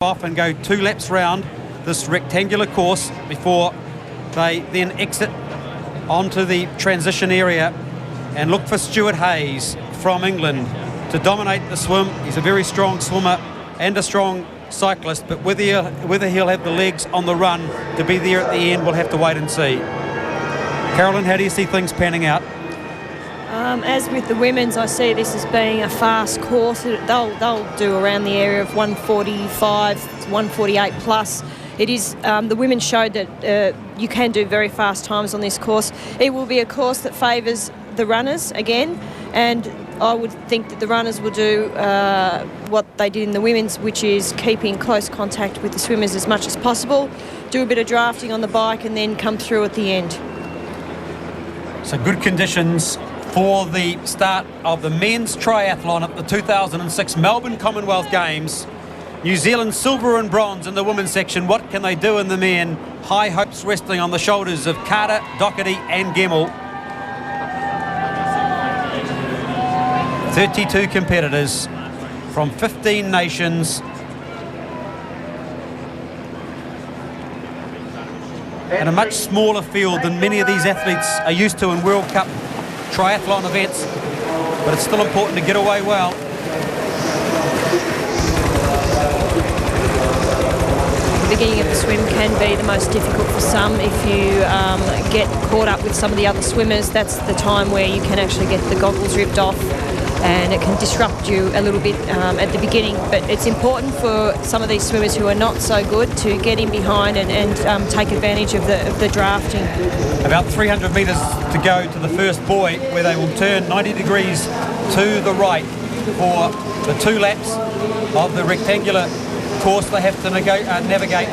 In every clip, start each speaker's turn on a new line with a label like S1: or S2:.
S1: off and go 2 laps round this rectangular course before they then exit onto the transition area and look for Stuart Hayes from England to dominate the swim. He's a very strong swimmer and a strong cyclist, but whether he'll have the legs on the run to be there at the end, we'll have to wait and see. Carolyn, how do you see things panning out?
S2: As with the women's, I see this as being a fast course. They'll do around the area of 145, 148 plus. It is the women showed that you can do very fast times on this course. It will be a course that favours the runners again, and I would think that the runners will do what they did in the women's, which is keeping close contact with the swimmers as much as possible, do a bit of drafting on the bike and then come through at the end.
S1: So good conditions for the start of the men's triathlon at the 2006 Melbourne Commonwealth Games. New Zealand silver and bronze in the women's section. What can they do in the men? High hopes resting on the shoulders of Carter, Doherty and Gemmell. 32 competitors from 15 nations. And a much smaller field than many of these athletes are used to in World Cup triathlon events, but it's still important to get away well.
S2: The beginning of the swim can be the most difficult for some. If you get caught up with some of the other swimmers, that's the time where you can actually get the goggles ripped off, and it can disrupt you a little bit at the beginning. But it's important for some of these swimmers who are not so good to get in behind and take advantage of the drafting.
S1: About 300 metres to go to the first buoy, where they will turn 90 degrees to the right for the 2 laps of the rectangular course they have to navigate.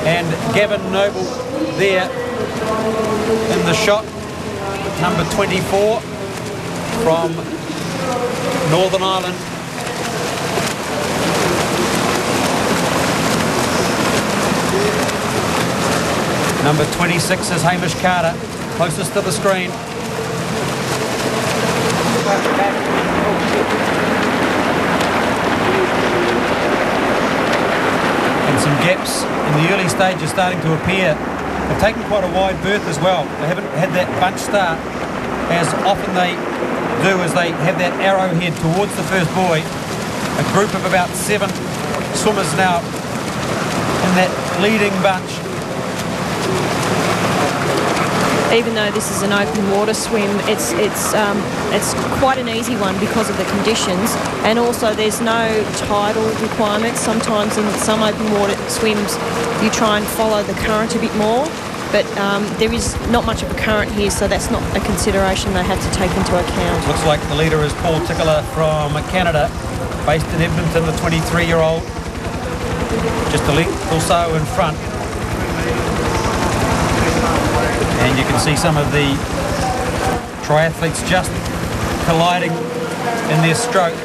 S1: And Gavin Noble there in the shot, number 24 from Northern Ireland. Number 26 is Hamish Carter, closest to the screen. And some gaps in the early stages starting to appear. They've taken quite a wide berth as well. They haven't had that bunch start as often they do as they have that arrowhead towards the first buoy. A group of about 7 swimmers now in that leading bunch.
S2: Even though this is an open water swim, it's quite an easy one because of the conditions, and also there's no tidal requirements. Sometimes in some open water swims you try and follow the current a bit more, but there is not much of a current here, so that's not a consideration they have to take into account.
S1: Looks like the leader is Paul Tickler from Canada, based in Edmonton, the 23-year-old, just a length or so in front. And you can see some of the triathletes just colliding in their stroke.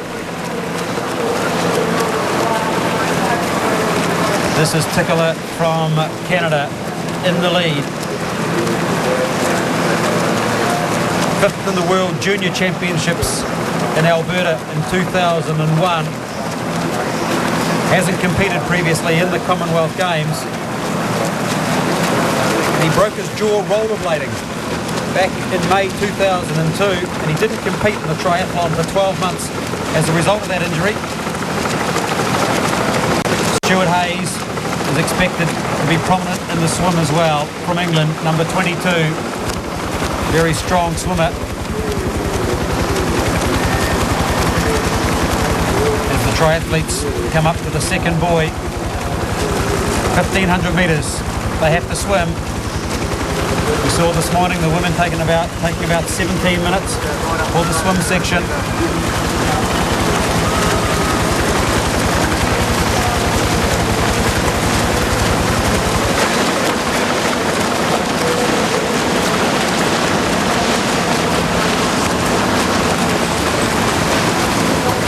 S1: This is Tickler from Canada in the lead. 5th in the World Junior Championships in Alberta in 2001. Hasn't competed previously in the Commonwealth Games. He broke his jaw rollerblading back in May 2002, and he didn't compete in the triathlon for 12 months as a result of that injury. Stuart Hayes is expected to be prominent in the swim as well, from England, number 22. Very strong swimmer. As the triathletes come up to the second buoy, 1,500 metres they have to swim. We saw this morning the women taking about 17 minutes for the swim section.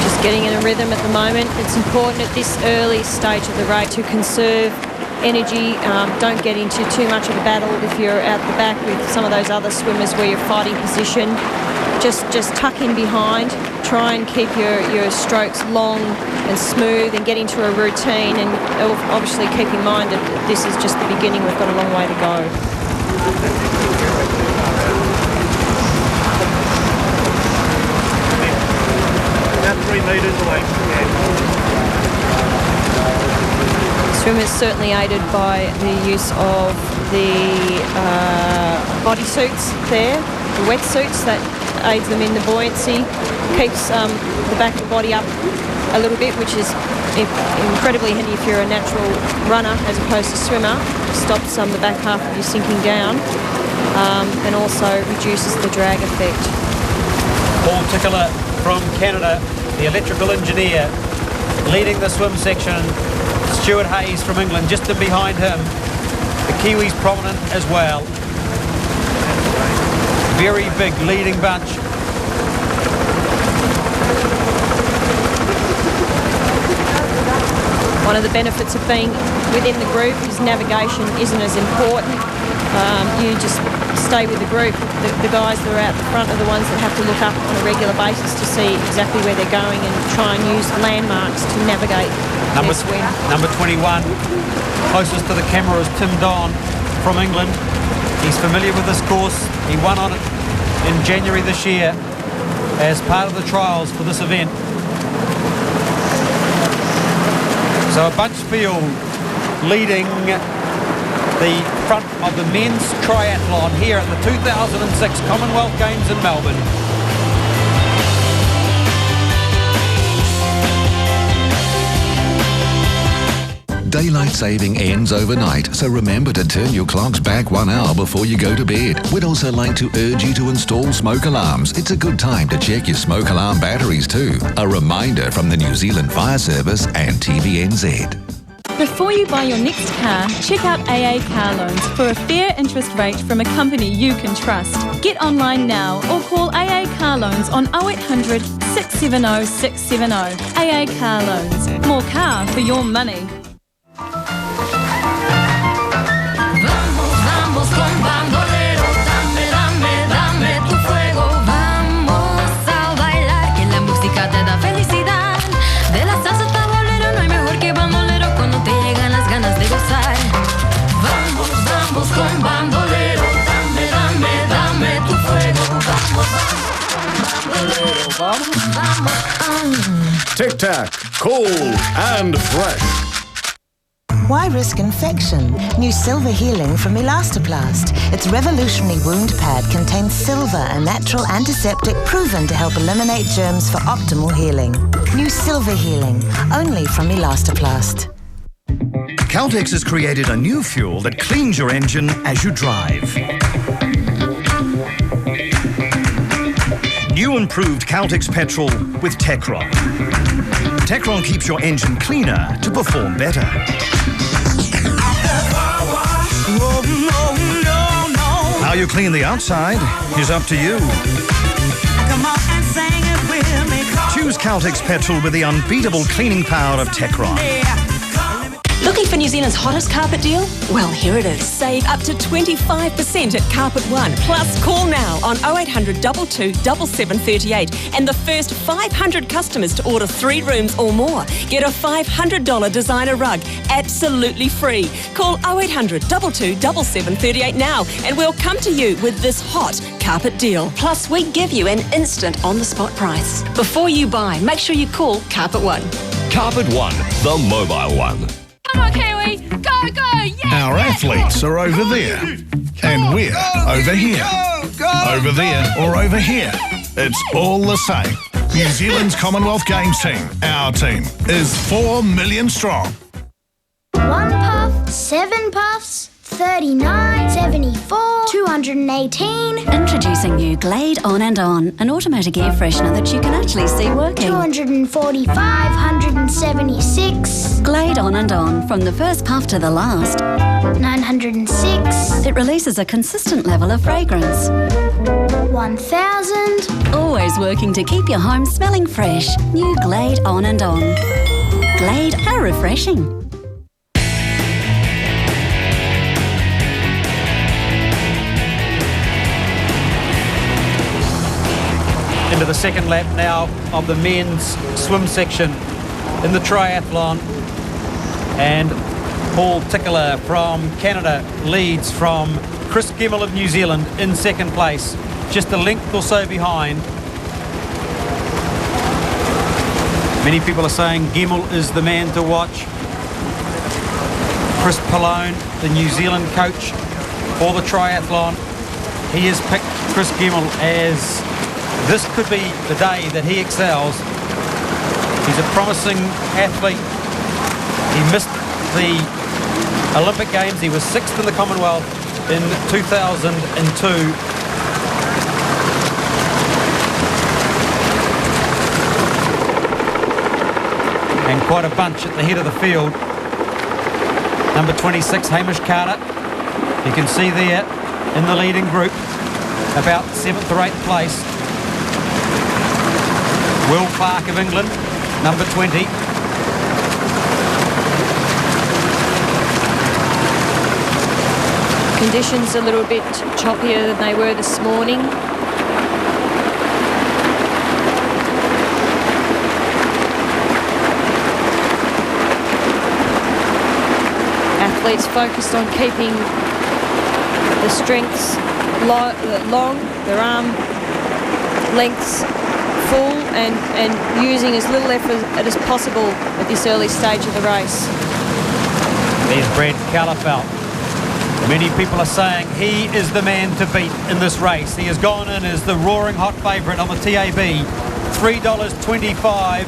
S2: Just getting in a rhythm at the moment. It's important at this early stage of the race to conserve energy. Don't get into too much of a battle if you're out the back with some of those other swimmers where you're fighting position. Just tuck in behind try and keep your strokes long and smooth and get into a routine, and obviously keep in mind that this is just the beginning. We've got a long way to go.
S3: About 3 metres away.
S2: Swimmers certainly aided by the use of the bodysuits there, the wetsuits that aids them in the buoyancy, keeps the back of the body up a little bit, which is incredibly handy if you're a natural runner as opposed to swimmer. Stops the back half of you sinking down, and also reduces the drag effect.
S1: Paul Tickler from Canada, the electrical engineer, leading the swim section. Stuart Hayes from England just in behind him. The Kiwis prominent as well. Very big leading bunch.
S2: One of the benefits of being within the group is navigation isn't as important. You just stay with the group. The guys that are out the front are the ones that have to look up on a regular basis to see exactly where they're going and try and use landmarks to navigate their swim.
S1: Number 21, closest to the camera, is Tim Don from England. He's familiar with this course. He won on it in January this year as part of the trials for this event. So a bunch field leading the front of the men's triathlon here at the 2006 Commonwealth Games in Melbourne.
S4: Daylight saving ends overnight, so remember to turn your clocks back 1 hour before you go to bed. We'd also like to urge you to install smoke alarms. It's a good time to check your smoke alarm batteries too. A reminder from the New Zealand Fire Service and TVNZ.
S5: Before you buy your next car, check out AA Car Loans for a fair interest rate from a company you can trust. Get online now or call AA Car Loans on 0800 670 670. AA Car Loans. More car for your money.
S6: Tic-tac, cool and fresh.
S7: Why risk infection? New Silver Healing from Elastoplast. Its revolutionary wound pad contains silver, a natural antiseptic proven to help eliminate germs for optimal healing. New Silver Healing, only from Elastoplast.
S8: Caltex has created a new fuel that cleans your engine as you drive. New improved Caltex petrol with Techron. Techron keeps your engine cleaner to perform better. How you clean the outside is up to you. Choose Caltex petrol with the unbeatable cleaning power of Techron.
S9: Looking for New Zealand's hottest carpet deal? Well, here it is. Save up to 25% at Carpet One. Plus, call now on 0800 22 7738. And the first 500 customers to order 3 rooms or more get a $500 designer rug absolutely free. Call 0800 22 7738 now and we'll come to you with this hot carpet deal. Plus, we give you an instant on-the-spot price. Before you buy, make sure you call Carpet One.
S10: Carpet One, the mobile one.
S5: Come on, Kiwi! Go, go! Yeah!
S6: Our athletes are over there. And we're over here. Over there or over here. It's all the same. New Zealand's Commonwealth Games team, our team, is 4 million strong.
S11: 1 puff, 7 puffs, 39, 74, 218.
S12: Introducing new Glade On and On, an automatic air freshener that you can actually see working.
S11: 245, 176.
S12: Glade On and On, from the first puff to the last.
S11: 906.
S12: It releases a consistent level of fragrance.
S11: 1000.
S12: Always working to keep your home smelling fresh. New Glade On and On. Glade, how refreshing.
S1: Into the the second lap now of the men's swim section in the triathlon. And Paul Tickler from Canada leads from Chris Gemmell of New Zealand in second place, just a length or so behind. Many people are saying Gemmell is the man to watch. Chris Pallone, the New Zealand coach for the triathlon, he has picked Chris Gemmell as this could be the day that he excels. He's a promising athlete. He missed the Olympic Games. He was 6th in the Commonwealth in 2002. And quite a bunch at the head of the field. Number 26, Hamish Carter. You can see there in the leading group, about 7th or 8th place. Will Clark of England, number 20.
S2: Conditions a little bit choppier than they were this morning. Athletes focused on keeping the strengths long, their arm lengths full, and using as little effort as possible at this early stage of the race.
S1: There's Brad Calafelt. Many people are saying he is the man to beat in this race. He has gone in as the roaring hot favourite on the TAB. $3.25.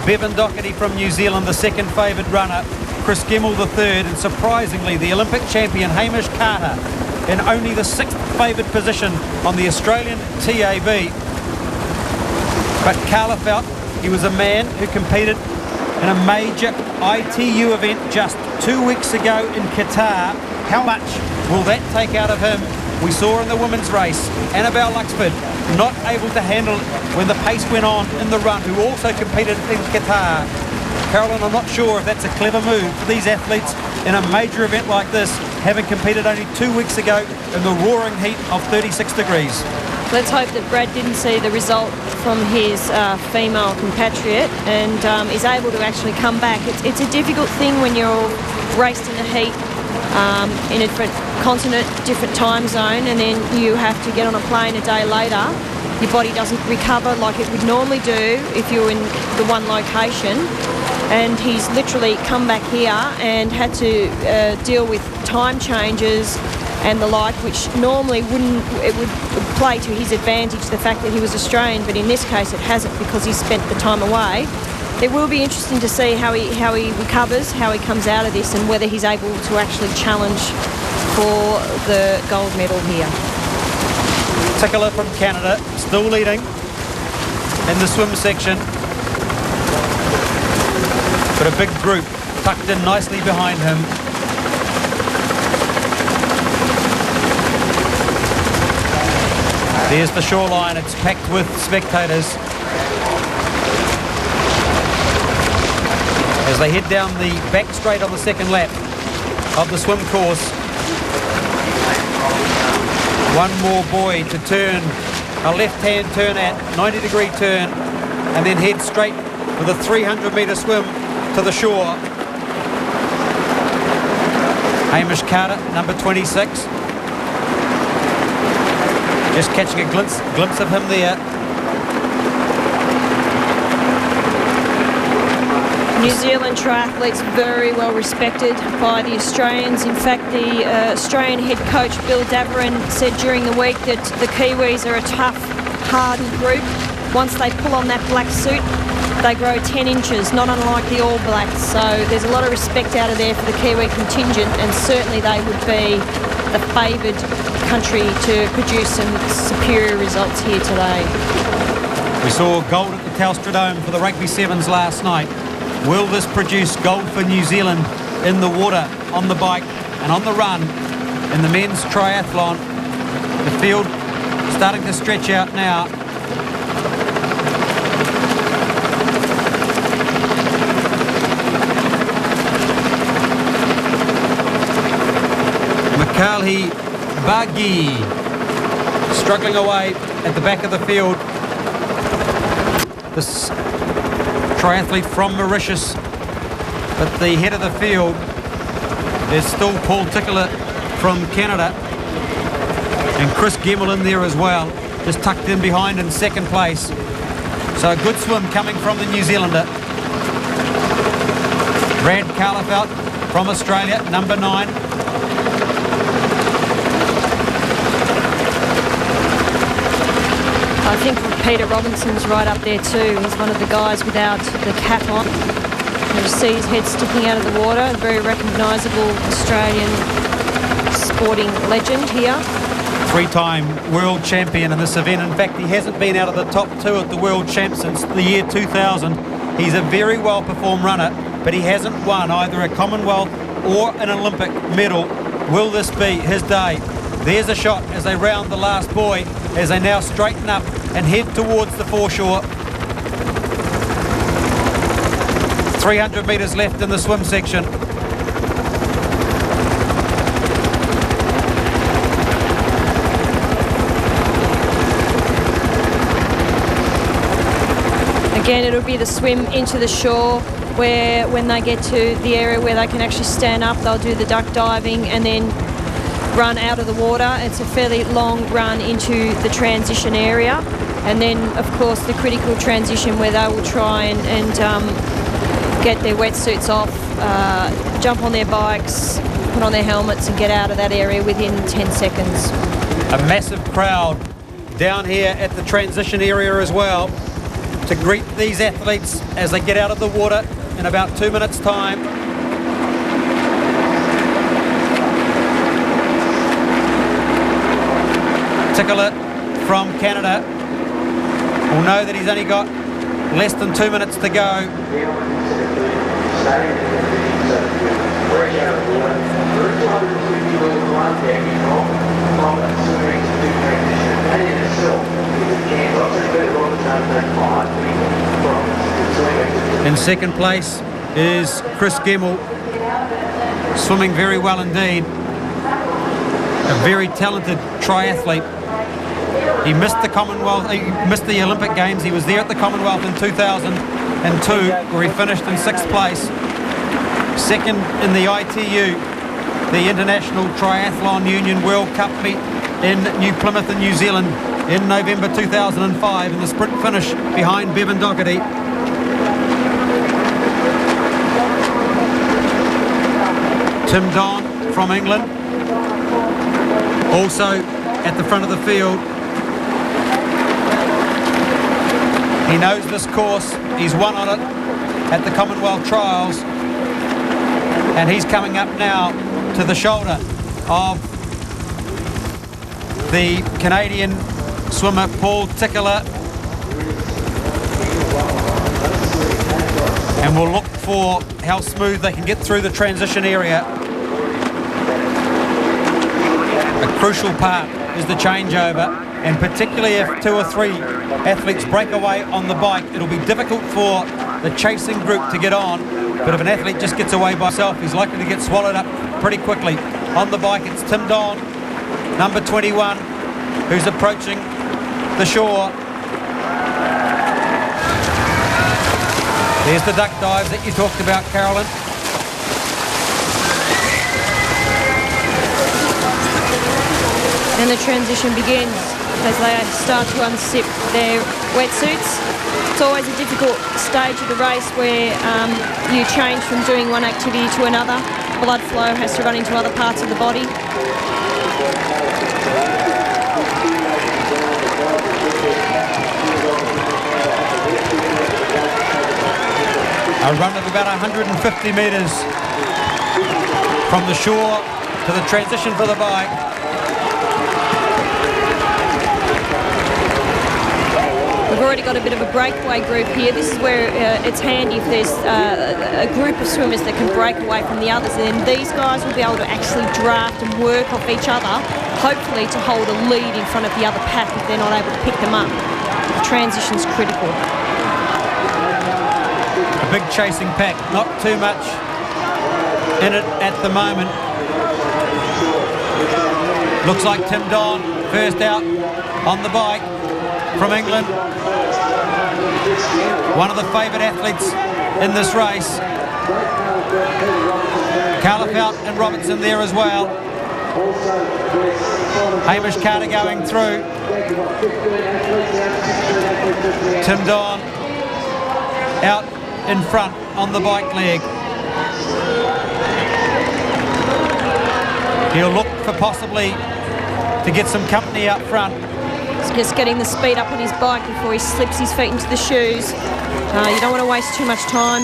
S1: Bevan Doherty from New Zealand, the second favoured runner. Chris Gemmell the third, and surprisingly the Olympic champion Hamish Carter in only the 6th favoured position on the Australian TAB. But Calafelt, he was a man who competed in a major ITU event just 2 weeks ago in Qatar. How much will that take out of him? We saw in the women's race, Annabelle Luxford not able to handle it when the pace went on in the run, who also competed in Qatar. Carolyn, I'm not sure if that's a clever move for these athletes in a major event like this, having competed only 2 weeks ago in the roaring heat of 36 degrees.
S2: Let's hope that Brad didn't see the result from his female compatriot and is able to actually come back. It's a difficult thing when you're raced in the heat in a different continent, different time zone, and then you have to get on a plane a day later. Your body doesn't recover like it would normally do if you're in the one location. And he's literally come back here and had to deal with time changes and the like, which normally it would play to his advantage, the fact that he was Australian, but in this case it hasn't because he spent the time away. It will be interesting to see how he recovers, how he comes out of this, and whether he's able to actually challenge for the gold medal here.
S1: Tickler from Canada still leading in the swim section, but a big group tucked in nicely behind him. There's the shoreline. It's packed with spectators as they head down the back straight on the second lap of the swim course. One more buoy to turn, a left-hand turn at, 90-degree turn, and then head straight for the 300-metre swim to the shore. Hamish Carter, number 26. Just catching a glimpse of him there.
S2: New Zealand triathletes very well respected by the Australians. In fact, the Australian head coach Bill Daverin said during the week that the Kiwis are a tough, hardened group. Once they pull on that black suit, they grow 10 inches, not unlike the All Blacks. So there's a lot of respect out of there for the Kiwi contingent, and certainly they would be the favoured country to produce some superior results here today.
S1: We saw gold at the Telstra Dome for the Rugby Sevens last night. Will this produce gold for New Zealand in the water, on the bike and on the run in the men's triathlon? The field starting to stretch out now. Mikhail Bagi struggling away at the back of the field. this triathlete from Mauritius. But the head of the field is still Paul Tickler from Canada. And Chris Gemmell in there as well, just tucked in behind in second place. So a good swim coming from the New Zealander. Brad Carlefelt from Australia, number 9.
S2: I think Peter Robinson's right up there too. He's one of the guys without the cap on. You see his head sticking out of the water. A very recognisable Australian sporting legend here.
S1: 3-time world champion in this event. In fact, he hasn't been out of the top 2 at the World Champ since the year 2000. He's a very well-performed runner, but he hasn't won either a Commonwealth or an Olympic medal. Will this be his day? There's a shot as they round the last buoy, as they now straighten up and head towards the foreshore. 300 metres left in the swim section.
S2: Again, it'll be the swim into the shore, where when they get to the area where they can actually stand up, they'll do the duck diving and then run out of the water. It's a fairly long run into the transition area, and then of course the critical transition where they will try and get their wetsuits off, jump on their bikes, put on their helmets and get out of that area within 10 seconds.
S1: A massive crowd down here at the transition area as well to greet these athletes as they get out of the water in about 2 minutes' time. Tickler from Canada will know that he's only got less than 2 minutes to go. In second place is Chris Gemmell, swimming very well indeed. A very talented triathlete. He missed the Commonwealth, he missed the Olympic Games. He was there at the Commonwealth in 2002, where he finished in 6th place. Second in the ITU, the International Triathlon Union World Cup meet in New Plymouth in New Zealand in November 2005, in the sprint finish behind Bevan Doherty. Tim Don from England, also at the front of the field. He knows this course, he's won on it at the Commonwealth Trials, and he's coming up now to the shoulder of the Canadian swimmer Paul Tickler, and we'll look for how smooth they can get through the transition area. A crucial part is the changeover, and particularly if 2 or 3 athletes break away on the bike, it'll be difficult for the chasing group to get on. But if an athlete just gets away by himself, he's likely to get swallowed up pretty quickly. On the bike, it's Tim Don, number 21, who's approaching the shore. There's the duck dives that you talked about, Carolyn.
S2: And the transition begins as they start to unzip their wetsuits. It's always a difficult stage of the race where you change from doing one activity to another. Blood flow has to run into other parts of the body.
S1: A run of about 150 metres from the shore to the transition for the bike.
S2: We've already got a bit of a breakaway group here. This is where it's handy if there's a group of swimmers that can break away from the others. And then these guys will be able to actually draft and work off each other, hopefully to hold a lead in front of the other pack if they're not able to pick them up. The transition's critical.
S1: A big chasing pack, not too much in it at the moment. Looks like Tim Don first out on the bike from England. one of the favoured athletes in this race. Carlefelt and Robertson there as well. Hamish Carter going through. Tim Don out in front on the bike leg. He'll look for possibly to get some company up front.
S2: He's just getting the speed up on his bike before he slips his feet into the shoes. You don't want to waste too much time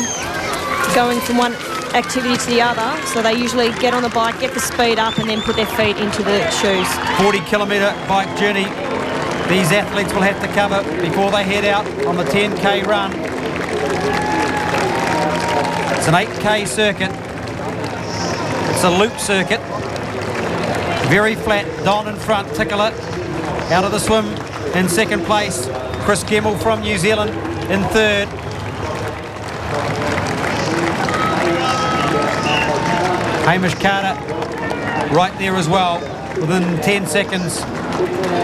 S2: going from one activity to the other, so they usually get on the bike, get the speed up, and then put their feet into the shoes.
S1: 40-kilometre bike journey these athletes will have to cover before they head out on the 10k run. It's an 8k circuit. It's a loop circuit. Very flat. Don in front. Tickler out of the swim in second place. Chris Gemmell from New Zealand in third. Hamish Carter right there as well, within 10 seconds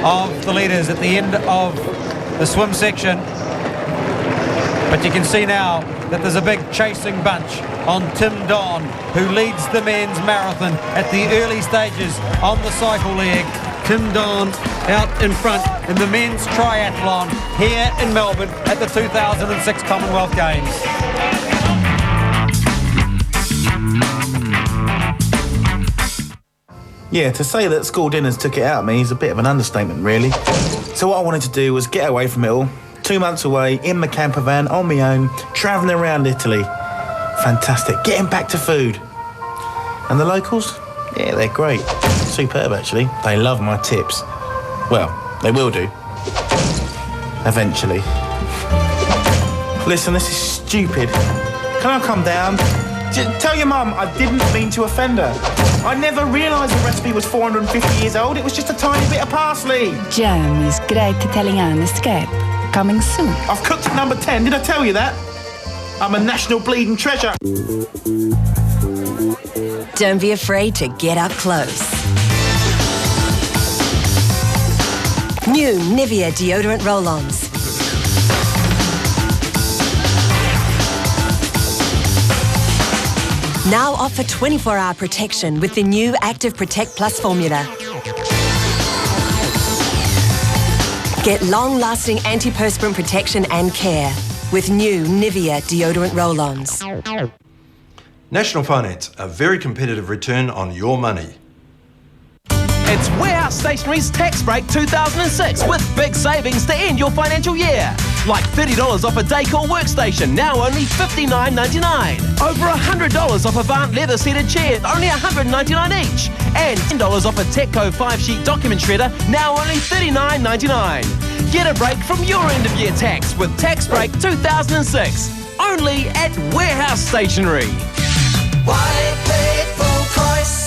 S1: of the leaders at the end of the swim section. But you can see now that there's a big chasing bunch on Tim Don, who leads the men's marathon at the early stages on the cycle leg. Tim Don out in front in the men's triathlon here in Melbourne at the 2006 Commonwealth Games.
S13: Yeah, to say that school dinners took it out of me is a bit of an understatement, really. So what I wanted to do was get away from it all. 2 months away, in my camper van, on my own, travelling around Italy. Fantastic. Getting back to food. And the locals? Yeah, they're great. Superb, actually. They love my tips. Well, they will do. Eventually. Listen, this is stupid. Can I come down? Tell your mum I didn't mean to offend her. I never realised the recipe was 450 years old. It was just a tiny bit of parsley.
S14: Jamie's Great Italian Escape. Coming soon.
S13: I've cooked at number 10. Did I tell you that? I'm a national bleeding treasure.
S9: Don't be afraid to get up close. New Nivea deodorant roll-ons. Now offer 24-hour protection with the new Active Protect Plus formula. Get long-lasting antiperspirant protection and care with new Nivea deodorant roll-ons.
S15: National Finance, a very competitive return on your money.
S16: It's Warehouse Stationery's Tax Break 2006 with big savings to end your financial year. Like $30 off a Decor workstation, now only $59.99. Over $100 off Avant leather seated chairs, only $100.99 each. And $10 off a Techco 5-sheet document shredder, now only $39.99. Get a break from your end of year tax with Tax Break 2006. Only at Warehouse Stationery.
S17: Why pay full price?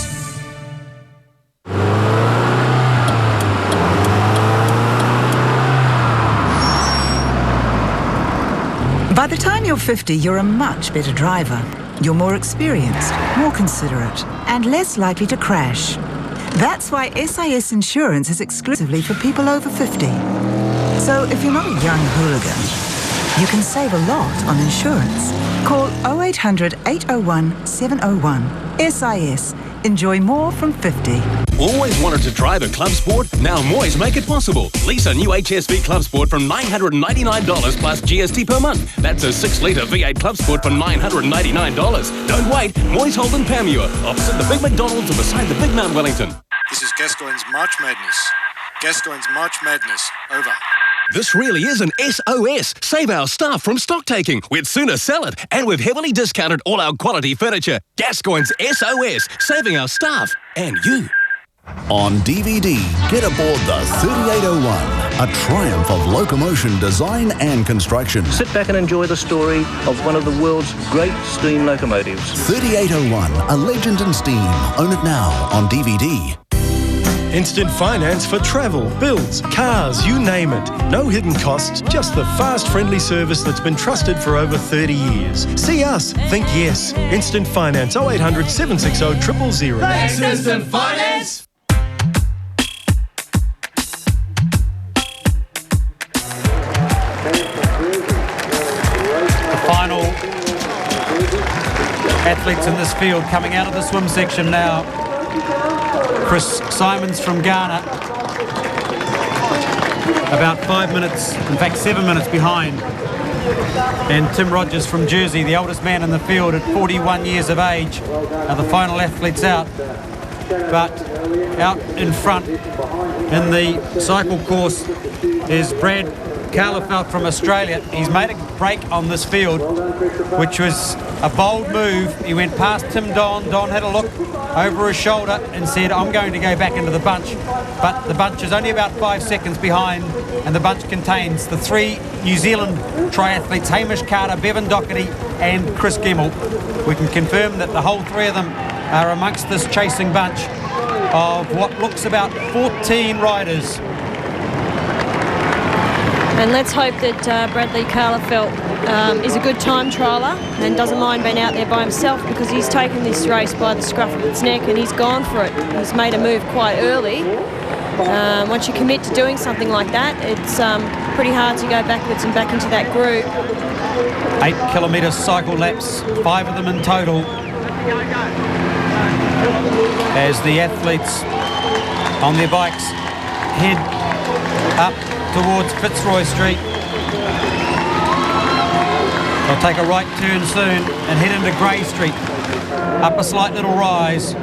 S18: By the time you're 50, you're a much better driver. You're more experienced, more considerate, and less likely to crash. That's why SIS Insurance is exclusively for people over 50. So if you're not a young hooligan, you can save a lot on insurance. Call 0800 801 701. SIS. Enjoy more from 50.
S10: Always wanted to drive a club sport? Now Moy's make it possible. Lease a new HSV Club Sport from $999 plus GST per month. That's a 6-litre V8 Club Sport for $999. Don't wait. Moy's Holden Panmure, opposite the Big McDonald's and beside the Big Mount Wellington.
S19: This is Gascoigne's March Madness. Gascoigne's March Madness. Over.
S10: This really is an SOS. Save our staff from stock taking. We'd sooner sell it. And we've heavily discounted all our quality furniture. Gascoigne's SOS. Saving our staff. And you.
S6: On DVD, get aboard the 3801, a triumph of locomotion design and construction.
S20: Sit back and enjoy the story of one of the world's great steam locomotives.
S6: 3801, a legend in steam. Own it now on DVD.
S21: Instant finance for travel, builds, cars, you name it. No hidden costs, just the fast, friendly service that's been trusted for over 30 years. See us, think yes. Instant finance, 0800 760 000.
S17: Thanks, Instant Finance!
S1: athletes in this field coming out of the swim section now. Chris Simons from Ghana, about 5 minutes, in fact 7 minutes behind. And Tim Rogers from Jersey, the oldest man in the field at 41 years of age, are the final athletes out. But out in front in the cycle course is Brad Carlefelt from Australia. He's made a break on this field, which was a bold move. He went past Tim Don. Don had a look over his shoulder and said, I'm going to go back into the bunch. But the bunch is only about 5 seconds behind, and the bunch contains the 3 New Zealand triathletes, Hamish Carter, Bevan Doherty and Chris Gemmell. We can confirm that the whole 3 of them are amongst this chasing bunch of what looks about 14 riders.
S2: And let's hope that Bradley Carlefelt is a good time trialer and doesn't mind being out there by himself, because he's taken this race by the scruff of its neck and he's gone for it. He's made a move quite early. Once you commit to doing something like that, it's pretty hard to go backwards and back into that group.
S1: 8 kilometre cycle laps, 5 of them in total, as the athletes on their bikes head up towards Fitzroy Street. They'll take a right turn soon and head into Grey Street, up a slight little rise.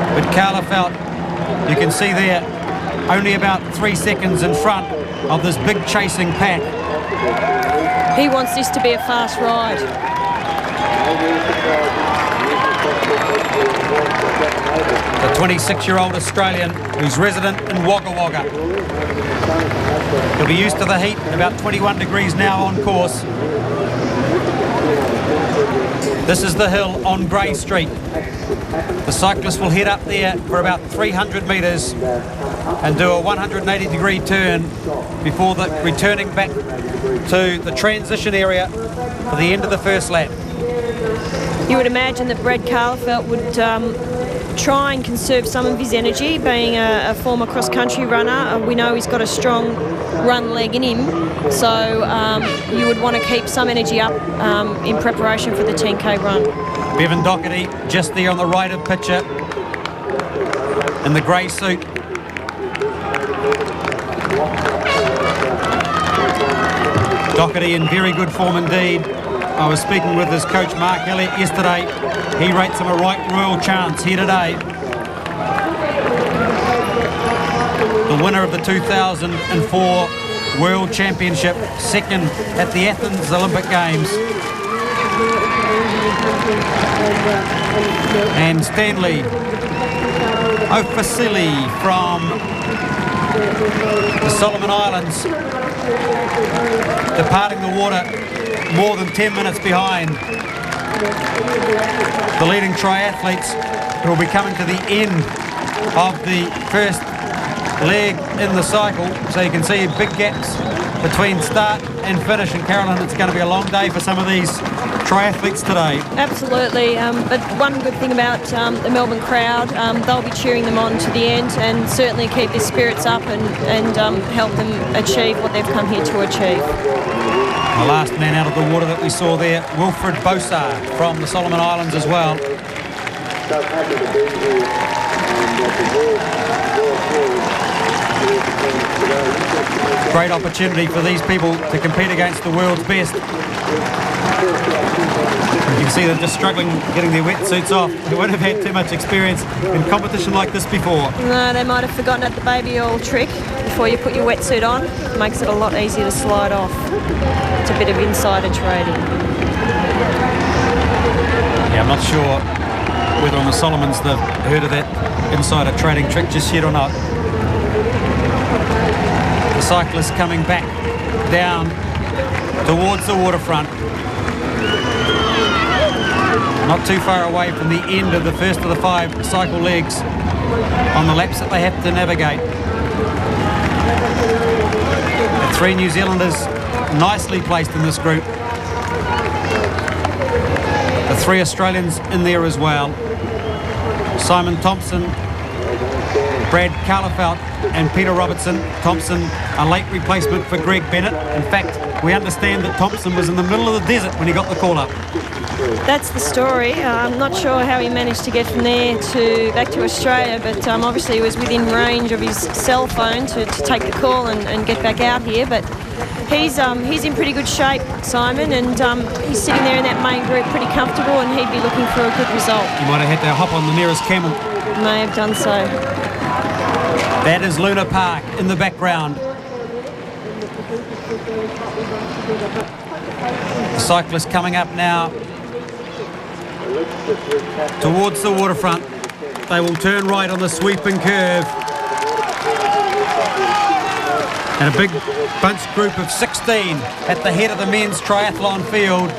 S1: But Carlefelt, you can see there, only about 3 seconds in front of this big chasing pack.
S2: He wants this to be a fast ride.
S1: The 26-year-old Australian who's resident in Wagga Wagga. He'll be used to the heat, about 21 degrees now on course. This is the hill on Grey Street. The cyclist will head up there for about 300 metres and do a 180-degree turn before returning back to the transition area for the end of the first lap.
S2: You would imagine that Brad Carlefelt would try and conserve some of his energy, being a former cross-country runner. We know he's got a strong run leg in him, so you would want to keep some energy up in preparation for the 10K run.
S1: Bevan Doherty just there on the right of picture in the grey suit. Doherty in very good form indeed. I was speaking with his coach Mark Elliott yesterday. He rates him a right royal chance here today. The winner of the 2004 World Championship, second at the Athens Olympic Games. And Stanley Ofasili from the Solomon Islands, departing the water more than 10 minutes behind the leading triathletes, who will be coming to the end of the first leg in the cycle. So you can see big gaps between start and finish. And Carolyn, it's going to be a long day for some of these triathletes today.
S2: Absolutely, but one good thing about the Melbourne crowd, they'll be cheering them on to the end and certainly keep their spirits up and help them achieve what they've come here to achieve.
S1: The last man out of the water that we saw there, Wilfred Bossar from the Solomon Islands as well. Great opportunity for these people to compete against the world's best. You can see them just struggling getting their wetsuits off. They won't have had too much experience in competition like this before.
S2: No, they might have forgotten at the baby oil trick before you put your wetsuit on. It makes it a lot easier to slide off. It's a bit of insider trading.
S1: Yeah, I'm not sure whether on the Solomons they've heard of that insider trading trick just yet or not. The cyclists coming back down towards the waterfront. Not too far away from the end of the first of the 5 cycle legs on the laps that they have to navigate. The 3 New Zealanders nicely placed in this group. The 3 Australians in there as well. Simon Thompson, Brad Carlefelt and Peter Robertson. Thompson, a late replacement for Greg Bennett. In fact, we understand that Thompson was in the middle of the desert when he got the call up.
S2: That's the story. I'm not sure how he managed to get from there back to Australia, but obviously he was within range of his cell phone to take the call and get back out here. But he's in pretty good shape, Simon, and he's sitting there in that main group pretty comfortable, and he'd be looking for a good result.
S1: He might have had to hop on the nearest camel.
S2: May have done so.
S1: That is Luna Park in the background. The cyclists coming up now towards the waterfront. They will turn right on the sweeping curve. And a big bunch group of 16 at the head of the men's triathlon field.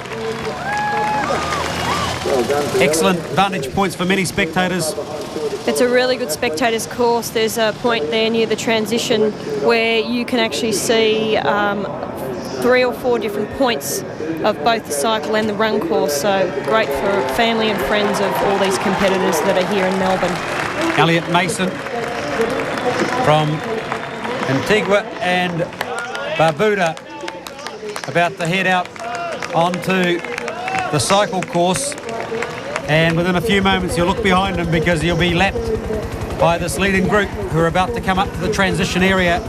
S1: Excellent vantage points for many spectators.
S2: It's a really good spectators course. There's a point there near the transition where you can actually see 3 or 4 different points of both the cycle and the run course. So great for family and friends of all these competitors that are here in Melbourne.
S1: Elliot Mason from Antigua and Barbuda about to head out onto the cycle course, and within a few moments you'll look behind him because he'll be lapped by this leading group who are about to come up to the transition area.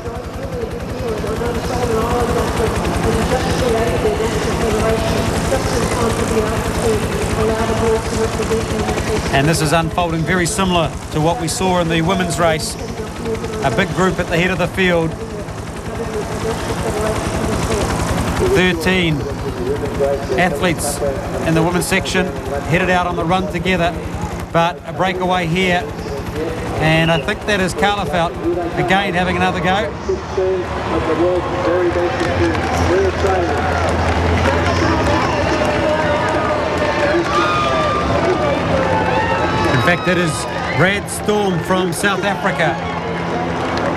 S1: And this is unfolding very similar to what we saw in the women's race. A big group at the head of the field. 13 athletes in the women's section headed out on the run together, but a breakaway here, and I think that is Carla Felt again having another go. In fact, it is Brad Storm from South Africa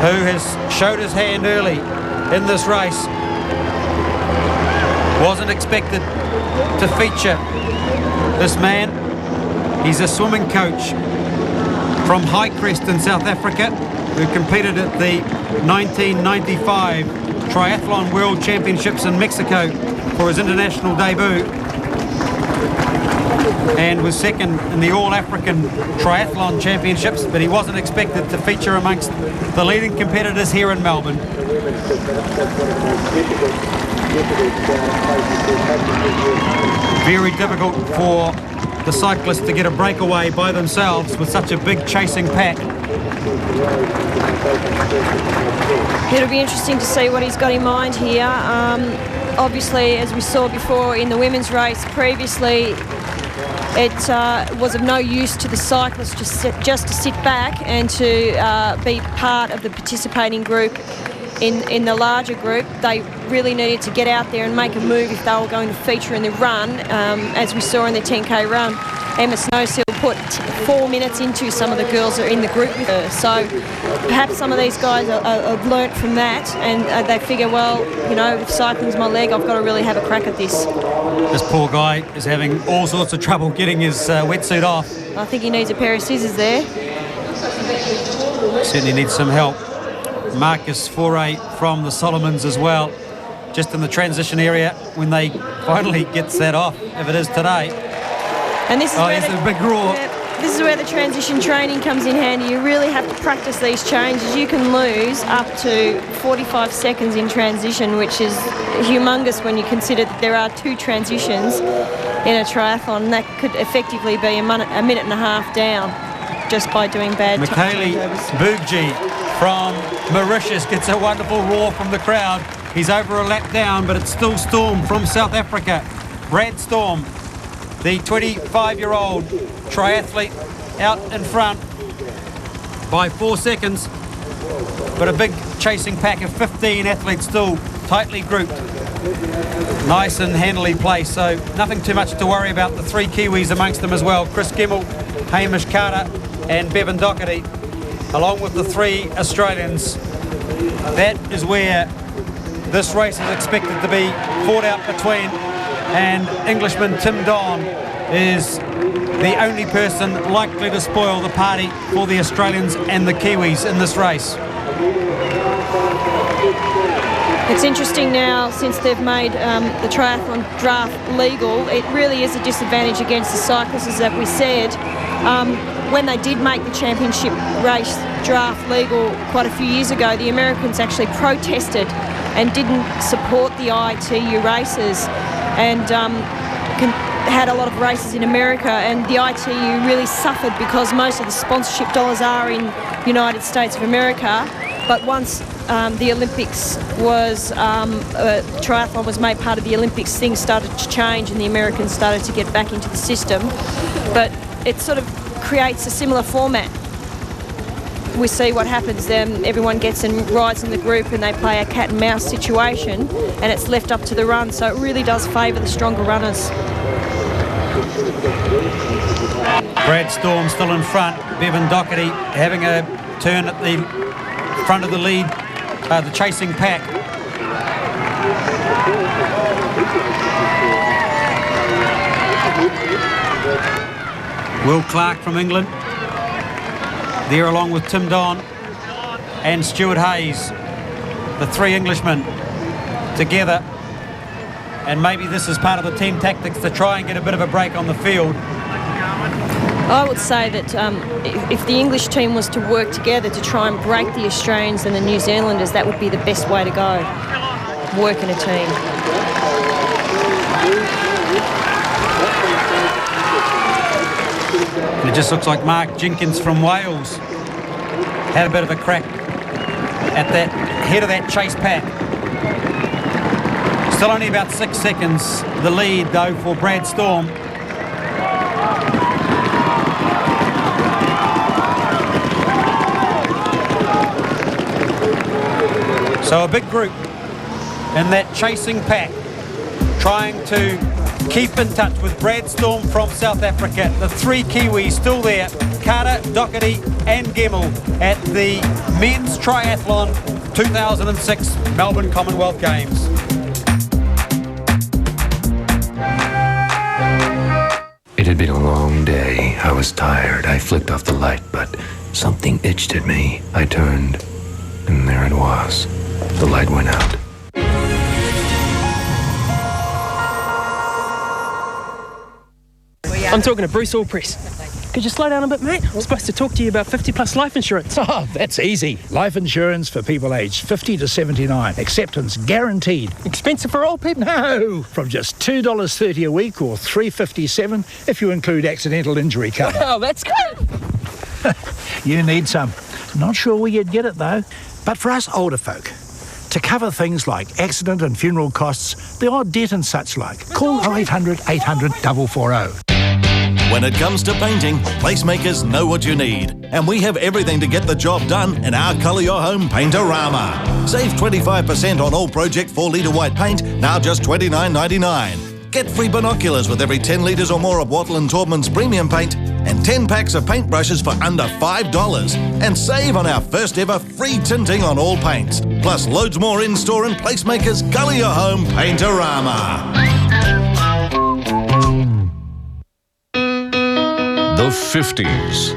S1: who has showed his hand early in this race. Wasn't expected to feature this man. He's a swimming coach from Highcrest in South Africa who competed at the 1995 Triathlon World Championships in Mexico for his international debut, and was second in the All-African Triathlon Championships, but he wasn't expected to feature amongst the leading competitors here in Melbourne. Very difficult for the cyclists to get a breakaway by themselves with such a big chasing pack.
S2: It'll be interesting to see what he's got in mind here. Obviously, as we saw before in the women's race previously, it was of no use to the cyclists just to sit back and to be part of the participating group. In the larger group, they really needed to get out there and make a move if they were going to feature in the run. As we saw in the 10K run, Emma Snowsill put 4 minutes into some of the girls that are in the group with her. So perhaps some of these guys have learnt from that, and they figure, well, you know, if cycling's my leg, I've got to really have a crack at this.
S1: This poor guy is having all sorts of trouble getting his wetsuit off.
S2: I think he needs a pair of scissors there.
S1: Certainly needs some help. Marcus Foray from the Solomons as well, just in the transition area when they finally gets that off, if it is today.
S2: And this is
S1: there's a big roar.
S2: This is where the transition training comes in handy. You really have to practice these changes. You can lose up to 45 seconds in transition, which is humongous when you consider that there are 2 transitions in a triathlon. That could effectively be a minute and a half down just by doing bad
S1: Michele Boogji from Mauritius gets a wonderful roar from the crowd. He's over a lap down, but it's still Storm from South Africa. Brad Storm, the 25-year-old triathlete, out in front by 4 seconds, but a big chasing pack of 15 athletes still tightly grouped. Nice and handily placed, so nothing too much to worry about. The 3 Kiwis amongst them as well, Chris Gemmell, Hamish Carter and Bevan Doherty, along with the 3 Australians. That is where this race is expected to be fought out between, and Englishman Tim Don is the only person likely to spoil the party for the Australians and the Kiwis in this race.
S2: It's interesting now, since they've made the triathlon draft legal, it really is a disadvantage against the cyclists, as that we said. When they did make the championship race draft legal quite a few years ago, the Americans actually protested and didn't support the ITU races, and had a lot of races in America, and the ITU really suffered because most of the sponsorship dollars are in the United States of America. But once the Olympics was, triathlon was made part of the Olympics, things started to change and the Americans started to get back into the system. But it sort of creates a similar format. We see what happens then. Everyone gets and rides in the group and they play a cat and mouse situation, and it's left up to the run. So it really does favour the stronger runners.
S1: Brad Storm still in front. Bevan Doherty having a turn at the front of the lead, the chasing pack. Will Clark from England there, along with Tim Don and Stuart Hayes, the three Englishmen together. And maybe this is part of the team tactics to try and get a bit of a break on the field.
S2: I would say that if the English team was to work together to try and break the Australians and the New Zealanders, that would be the best way to go. Work in a team.
S1: And it just looks like Mark Jenkins from Wales had a bit of a crack at that head of that chase pack. Still only about 6 seconds the lead though for Brad Storm. So a big group in that chasing pack trying to keep in touch with Brad Storm from South Africa. The three Kiwis still there, Carter, Doherty and Gemmell at the Men's Triathlon 2006 Melbourne Commonwealth Games.
S3: It had been a long day. I was tired. I flicked off the light, but something itched at me. I turned, and there it was. The light went out.
S22: I'm talking to Bruce Allpress. Could you slow down a bit, mate? I'm supposed to talk to you about 50 plus life insurance.
S23: Oh, that's easy. Life insurance for people aged 50 to 79. Acceptance guaranteed.
S22: Expensive for old people?
S23: No, from just $2.30 a week or $3.57 if you include accidental injury cover.
S22: Oh, that's good.
S23: You need some. Not sure where you'd get it though. But for us older folk, to cover things like accident and funeral costs, the odd debt and such like, call 0800 800 440.
S24: When it comes to painting, Placemakers know what you need. And we have everything to get the job done in our Colour Your Home Paintorama. Save 25% on all Project 4 litre white paint, now just $29.99. Get free binoculars with every 10 litres or more of Wattle & Taubman's premium paint, and 10 packs of paintbrushes for under $5. And save on our first ever free tinting on all paints. Plus loads more in-store in Placemakers Colour Your Home Paintorama.
S4: The 50s.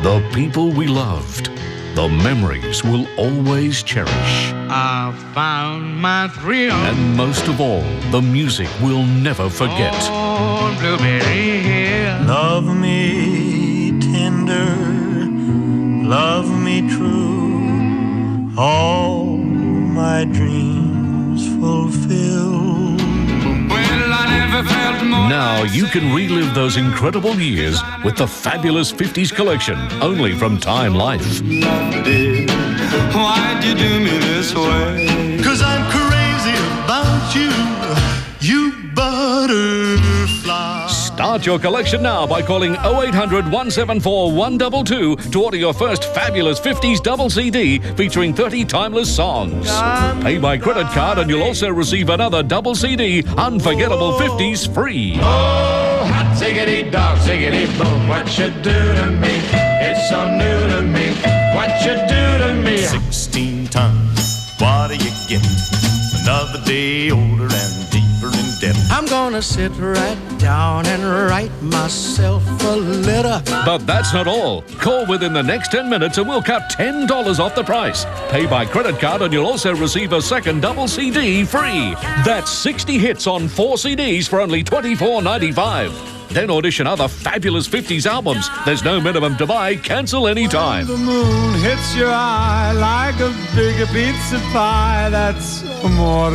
S4: The people we loved. The memories we'll always cherish.
S17: I found my thrill.
S4: And most of all, the music we'll never forget.
S17: Oh, Blueberry Hill.
S25: Love me tender, love me true, all my dreams fulfill.
S17: Well, I never felt more.
S4: Now you can relive those incredible years with the fabulous 50s collection, only from Time Life.
S17: Why'd you do me this way?
S25: 'Cause I'm crazy about you, you butterfly.
S4: Start your collection now by calling 0800 174 122 to order your first fabulous 50s double CD featuring 30 timeless songs. Pay by credit card and you'll also receive another double CD, Unforgettable 50s, free.
S17: Oh, hot tickety dog, tickety boom, what you do to me? It's so new to me, what you do to me?
S25: 16 tons, what do you get? Another day older and deeper in debt.
S17: I'm gonna
S25: gonna sit right down and write myself a letter.
S5: But that's not all. Call within the next 10 minutes and we'll cut $10 off the price. Pay by credit card and you'll also receive a second double CD free. That's 60 hits on 4 CDs for only $24.95. Then audition other fabulous 50s albums. There's no minimum to buy. Cancel anytime.
S25: The moon hits your eye like a big pizza pie. That's amore.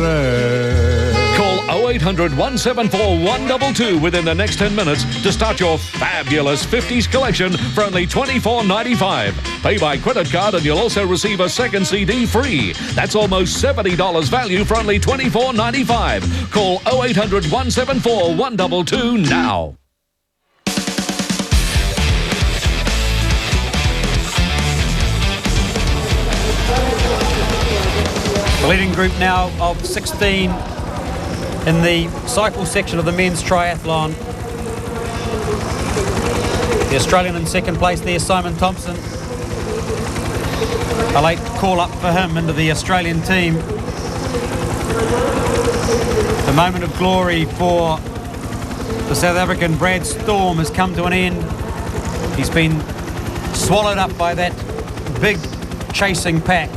S5: Call 0800 174 122 within the next 10 minutes to start your fabulous 50s collection for only $24.95. Pay by credit card and you'll also receive a second CD free. That's almost $70 value for only $24.95. Call 0800 174 122 now.
S1: The leading group now of 16 in the cycle section of the men's triathlon. The Australian in second place there, Simon Thompson. A late call up for him into the Australian team. The moment of glory for the South African Brad Storm has come to an end. He's been swallowed up by that big chasing pack.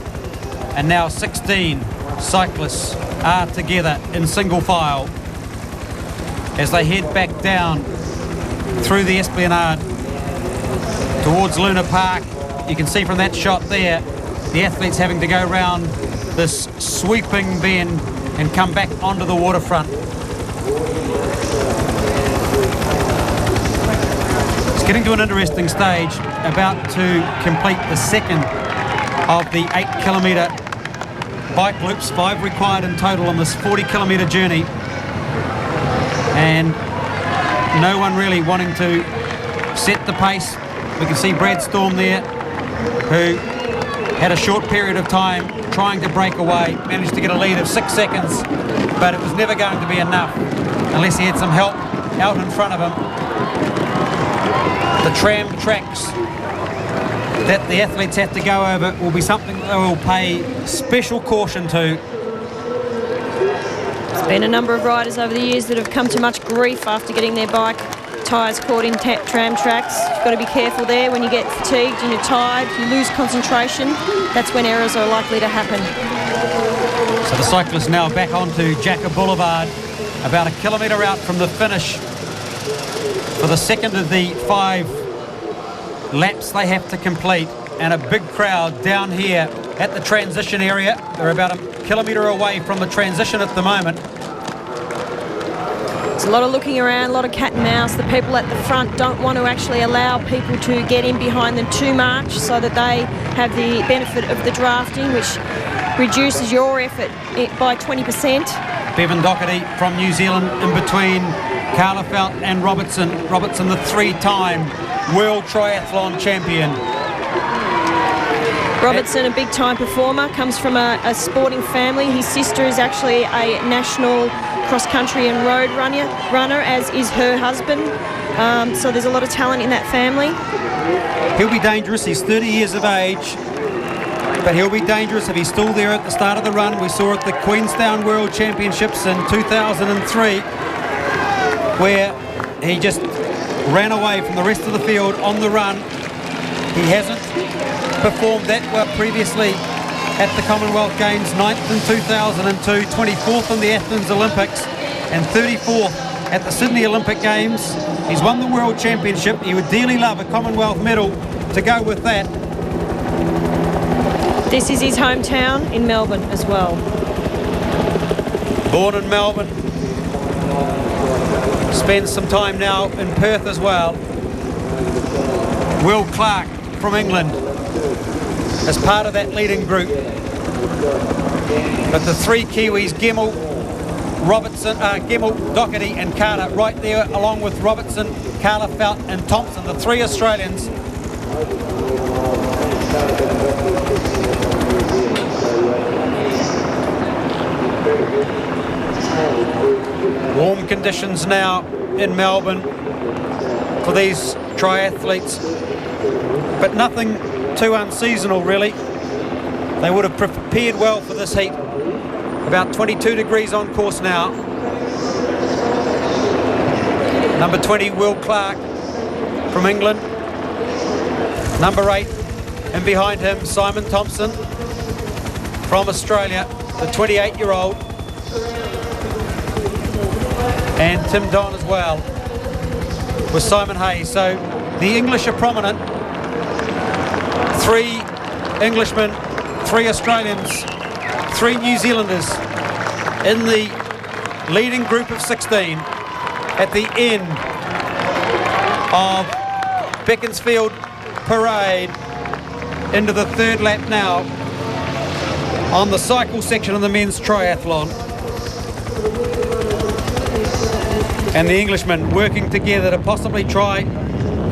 S1: And now 16 cyclists are together in single file as they head back down through the Esplanade towards Luna Park. You can see from that shot there the athletes having to go round this sweeping bend and come back onto the waterfront. It's getting to an interesting stage, about to complete the second of the 8 kilometre bike loops, 5 required in total on this 40 kilometre journey, and no one really wanting to set the pace. We can see Brad Storm there, who had a short period of time trying to break away, managed to get a lead of 6 seconds, but it was never going to be enough unless he had some help out in front of him. The tram tracks that the athletes have to go over will be something they will pay special caution to.
S2: There's been a number of riders over the years that have come to much grief after getting their bike tyres caught in tram tracks. You've got to be careful there. When you get fatigued and you're tired, you lose concentration. That's when errors are likely to happen.
S1: So the cyclists now back onto Jacob Boulevard, about a kilometre out from the finish for the second of the 5 laps they have to complete, and a big crowd down here at the transition area. They're about a kilometre away from the transition at the moment.
S2: There's a lot of looking around, a lot of cat and mouse. The people at the front don't want to actually allow people to get in behind them too much so that they have the benefit of the drafting, which reduces your effort by 20%.
S1: Bevan Doherty from New Zealand in between Carla Felt and Robertson. Robertson, the 3-time World Triathlon champion.
S2: Robertson, a big-time performer, comes from a sporting family. His sister is actually a national cross-country and road runner, as is her husband. So there's a lot of talent in that family.
S1: He'll be dangerous. He's 30 years of age, but he'll be dangerous if he's still there at the start of the run. We saw at the Queenstown World Championships in 2003, where he just ran away from the rest of the field on the run. He hasn't performed that well previously at the Commonwealth Games, 9th in 2002, 24th in the Athens Olympics, and 34th at the Sydney Olympic Games. He's won the World Championship. He would dearly love a Commonwealth medal to go with that.
S2: This is his hometown in Melbourne as well.
S1: Born in Melbourne. Spends some time now in Perth as well. Will Clark from England as part of that leading group. But the 3 Kiwis, Gemmell, Robertson, Gemmell, Doherty and Carter right there, along with Robertson, Carla Felt and Thompson, the 3 Australians. Warm conditions now in Melbourne for these triathletes, but nothing too unseasonal really. They would have prepared well for this heat. About 22 degrees on course now. Number 20, Will Clark from England. Number 8, and behind him, Simon Thompson from Australia, the 28-year-old. And Tim Don as well, with Simon Hayes. So the English are prominent. 3 Englishmen, 3 Australians, 3 New Zealanders in the leading group of 16 at the end of Beaconsfield Parade into the third lap now on the cycle section of the men's triathlon. And the Englishmen working together to possibly try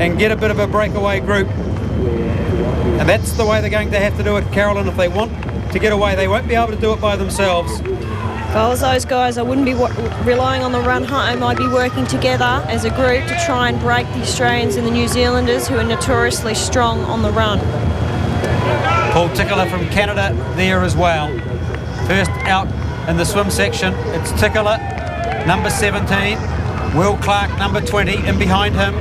S1: and get a bit of a breakaway group. And that's the way they're going to have to do it, Carolyn. If they want to get away, they won't be able to do it by themselves.
S2: If I was those guys, I wouldn't be relying on the run home. I'd be working together as a group to try and break the Australians and the New Zealanders, who are notoriously strong on the run.
S1: Paul Tickler from Canada there as well. First out in the swim section, it's Tickler, number 17. Will Clark, number 20, and behind him,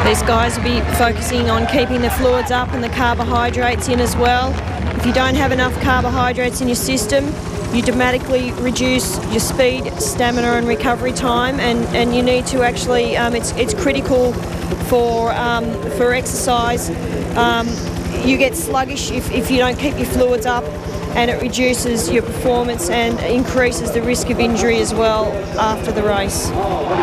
S2: these guys will be focusing on keeping the fluids up and the carbohydrates in as well. If you don't have enough carbohydrates in your system, you dramatically reduce your speed, stamina and recovery time, and you need to actually, it's critical for exercise. You get sluggish if you don't keep your fluids up, and it reduces your performance and increases the risk of injury as well after the race.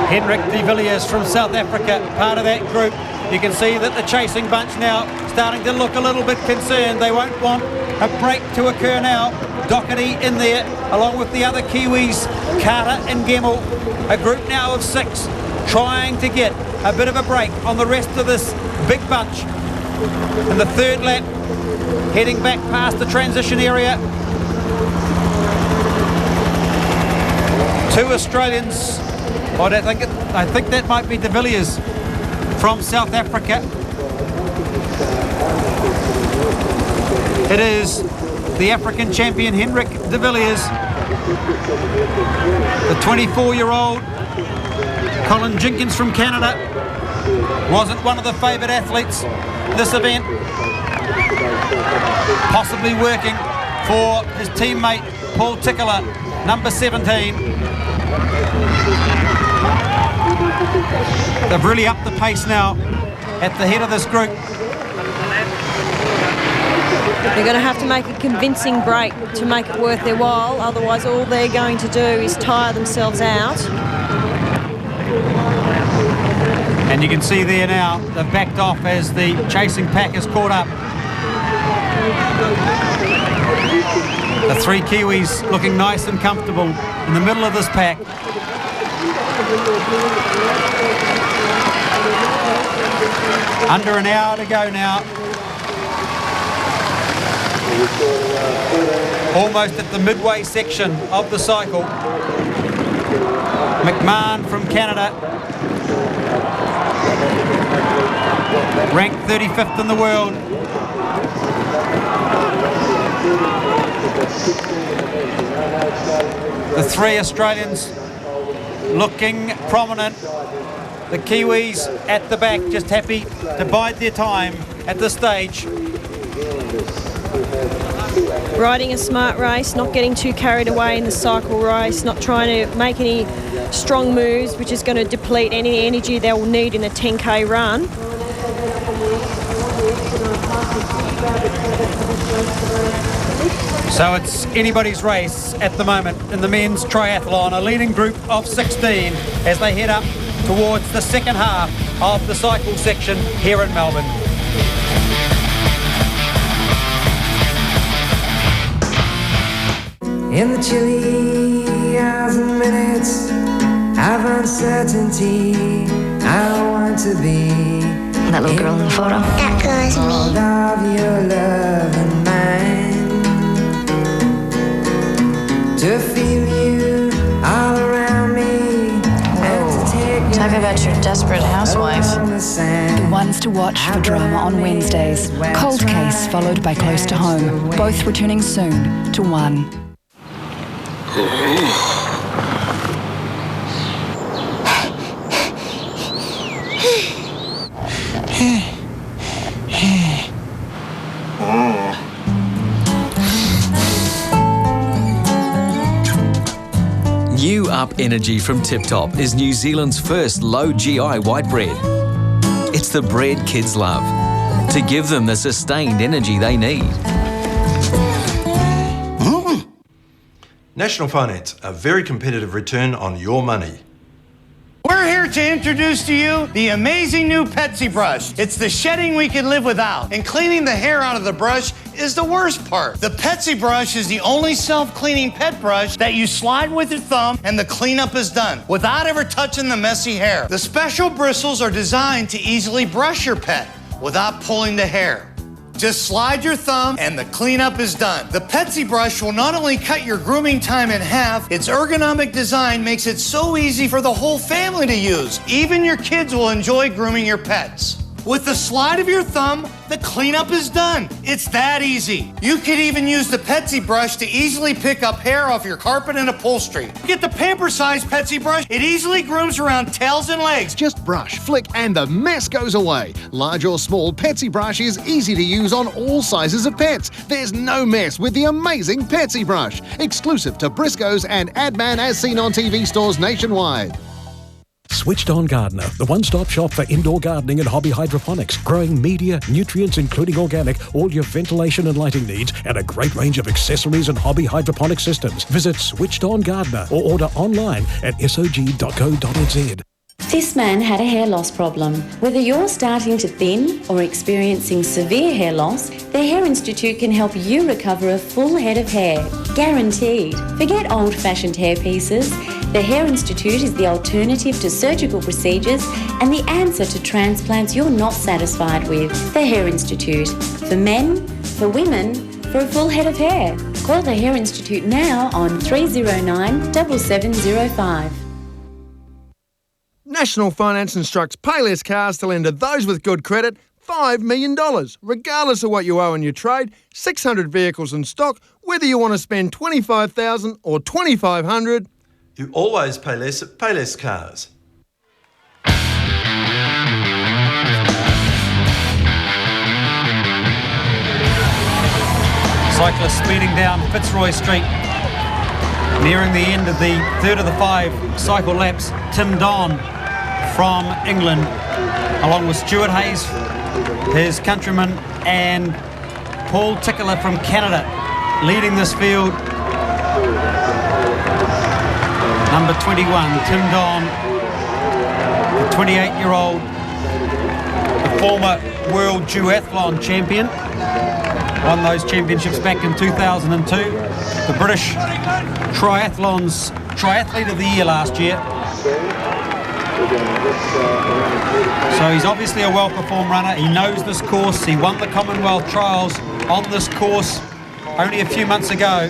S1: Henrik de Villiers from South Africa, part of that group. You can see that the chasing bunch now starting to look a little bit concerned. They won't want a break to occur now. Doherty in there, along with the other Kiwis, Carter and Gemmell. A group now of 6, trying to get a bit of a break on the rest of this big bunch. In the third lap, heading back past the transition area. 2 Australians. I think that might be de Villiers from South Africa. It is the African champion Henrik de Villiers, the 24-year-old. Colin Jenkins from Canada wasn't one of the favoured athletes this event, possibly working for his teammate Paul Tickler, number 17. They've really upped the pace now at the head of this group.
S2: They're going to have to make a convincing break to make it worth their while, otherwise all they're going to do is tire themselves out.
S1: And you can see there now, they've backed off as the chasing pack is caught up. The 3 Kiwis looking nice and comfortable in the middle of this pack. Under an hour to go now. Almost at the midway section of the cycle. McMahon from Canada, ranked 35th in the world. The 3 Australians looking prominent. The Kiwis at the back just happy to bide their time at this stage.
S2: Riding a smart race, not getting too carried away in the cycle race, not trying to make any strong moves, which is going to deplete any energy they will need in a 10k run.
S1: So it's anybody's race at the moment in the men's triathlon, a leading group of 16 as they head up towards the second half of the cycle section here in Melbourne.
S7: In the chilly hours and minutes of uncertainty, I want to be
S8: that little girl in the photo. That girl is me.
S7: All of your love and mine, to feel you all around me.
S8: Talk about
S9: about your desperate housewife?
S11: The ones to watch for drama on Wednesdays. Cold Case followed by Close to Home. Both returning soon to One.
S12: New Up Energy from Tip Top is New Zealand's first low GI white bread. It's the bread kids love, to give them the sustained energy they need.
S15: National Finance, a very competitive return on your money.
S13: We're here to introduce to you the amazing new Petsy brush. It's the shedding we can live without, and cleaning the hair out of the brush is the worst part. The Petsy brush is the only self-cleaning pet brush that you slide with your thumb and the cleanup is done without ever touching the messy hair. The special bristles are designed to easily brush your pet without pulling the hair. Just slide your thumb and the cleanup is done. The Petsy brush will not only cut your grooming time in half, its ergonomic design makes it so easy for the whole family to use. Even your kids will enjoy grooming your pets. With the slide of your thumb, the cleanup is done. It's that easy. You could even use the Petsy brush to easily pick up hair off your carpet and upholstery. Get the pamper-sized Petsy brush. It easily grooms around tails and legs.
S14: Just brush, flick, and the mess goes away. Large or small, Petsy brush is easy to use on all sizes of pets. There's no mess with the amazing Petsy brush. Exclusive to Briscoe's and Adman as seen on TV stores nationwide.
S26: Switched On Gardener, the one-stop shop for indoor gardening and hobby hydroponics, growing media, nutrients including organic, all your ventilation and lighting needs, and a great range of accessories and hobby hydroponic systems. Visit Switched On Gardener or order online at sog.co.nz.
S27: This man had a hair loss problem. Whether you're starting to thin or experiencing severe hair loss, the Hair Institute can help you recover a full head of hair. Guaranteed. Forget old-fashioned hair pieces. The Hair Institute is the alternative to surgical procedures and the answer to transplants you're not satisfied with. The Hair Institute. For men, for women, for a full head of hair. Call the Hair Institute now on 309 7705.
S28: National Finance instructs Payless Cars to lend to those with good credit $5 million, regardless of what you owe in your trade, 600 vehicles in stock, whether you want to spend $25,000 or $2,500.
S15: You always pay less at Payless Cars.
S1: Cyclist speeding down Fitzroy Street, nearing the end of the third of the 5 cycle laps. Tim Don from England, along with Stuart Hayes, his countryman, and Paul Tickler from Canada, leading this field. Number 21, Tim Don, the 28-year-old, the former world duathlon champion, won those championships back in 2002. The British Triathlon's Triathlete of the Year last year. So he's obviously a well-performed runner. He knows this course. He won the Commonwealth trials on this course only a few months ago.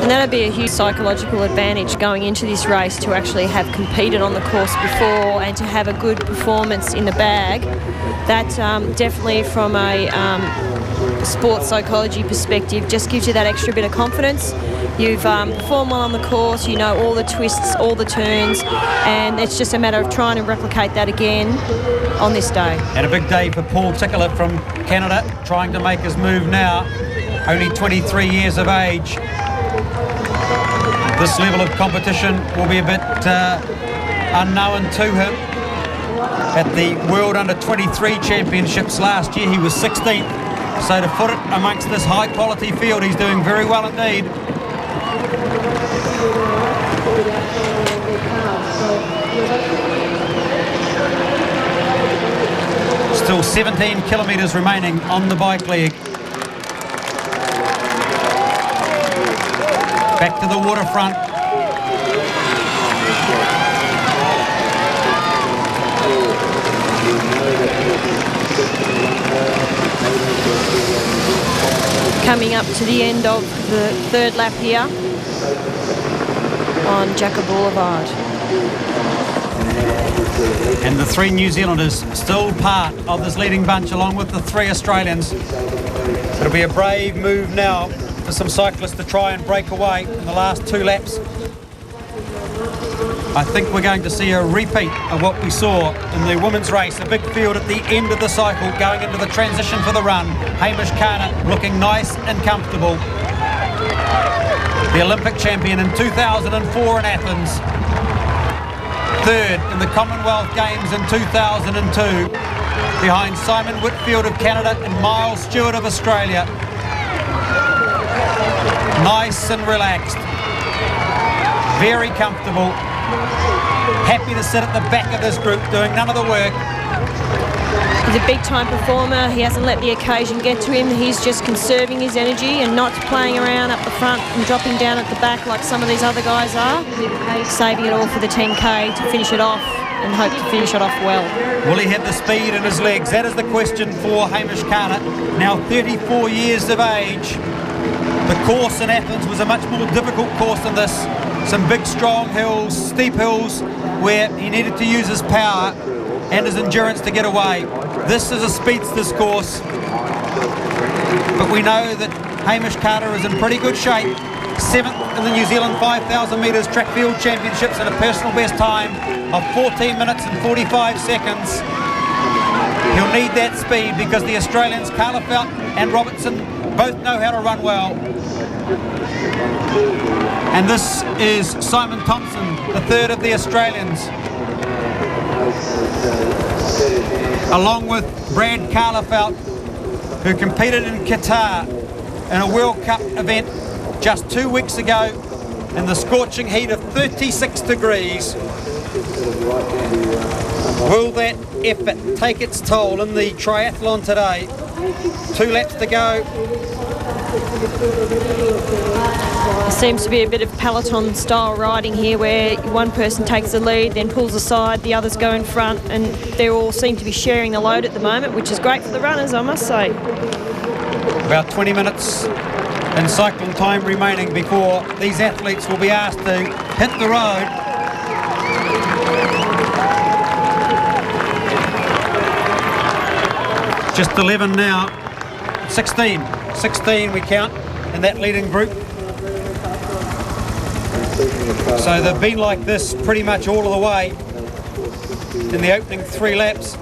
S2: And that'd be a huge psychological advantage going into this race, to actually have competed on the course before and to have a good performance in the bag. That definitely, from a sports psychology perspective, just gives you that extra bit of confidence. You've performed well on the course, you know all the twists, all the turns, and it's just a matter of trying to replicate that again on this day.
S1: And a big day for Paul Tickler from Canada, trying to make his move now, only 23 years of age. This level of competition will be a bit unknown to him. At the World Under-23 Championships last year, he was 16th. So to put it amongst this high-quality field, he's doing very well indeed. Still 17 kilometres remaining on the bike leg. Back to the waterfront.
S2: Coming up to the end of the third lap here on Jacker Boulevard.
S1: And the 3 New Zealanders still part of this leading bunch along with the 3 Australians. It'll be a brave move now for some cyclists to try and break away in the last 2 laps. I think we're going to see a repeat of what we saw in the women's race. A big field at the end of the cycle going into the transition for the run. Hamish Carter looking nice and comfortable. The Olympic champion in 2004 in Athens. 3rd in the Commonwealth Games in 2002. Behind Simon Whitfield of Canada and Miles Stewart of Australia. Nice and relaxed. Very comfortable. Happy to sit at the back of this group doing none of the work.
S2: He's a big-time performer. He hasn't let the occasion get to him. He's just conserving his energy and not playing around up the front and dropping down at the back like some of these other guys are. Saving it all for the 10K to finish it off and hope to finish it off well.
S1: Will he have the speed in his legs? That is the question for Hamish Carter. Now 34 years of age. The course in Athens was a much more difficult course than this. Some big, strong hills, steep hills, where he needed to use his power and his endurance to get away. This is a speedster's course, but we know that Hamish Carter is in pretty good shape. 7th in the New Zealand 5,000 metres track field championships at a personal best time of 14 minutes and 45 seconds. He'll need that speed because the Australians, Carlefelt and Robertson, both know how to run well. And this is Simon Thompson, the 3rd of the Australians, along with Brad Carlefelt, who competed in Qatar in a World Cup event just 2 weeks ago in the scorching heat of 36 degrees. Will that effort take its toll in the triathlon today? 2 laps to go.
S2: There seems to be a bit of peloton style riding here where one person takes the lead, then pulls aside, the others go in front, and they all seem to be sharing the load at the moment, which is great for the runners, I must say.
S1: About 20 minutes in cycling time remaining before these athletes will be asked to hit the road. Just 11 now. 16 we count in that leading group. So they've been like this pretty much all of the way in the opening 3 laps.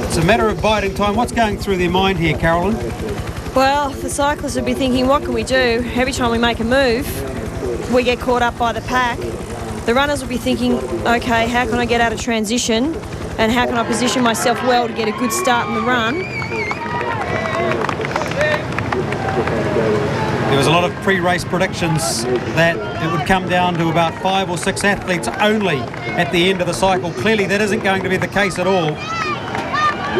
S1: It's a matter of biding time. What's going through their mind here, Carolyn?
S2: Well, the cyclists would be thinking, what can we do? Every time we make a move, we get caught up by the pack. The runners will be thinking, okay, how can I get out of transition? And how can I position myself well to get a good start in the run?
S1: There was a lot of pre-race predictions that it would come down to about 5 or 6 athletes only at the end of the cycle. Clearly that isn't going to be the case at all.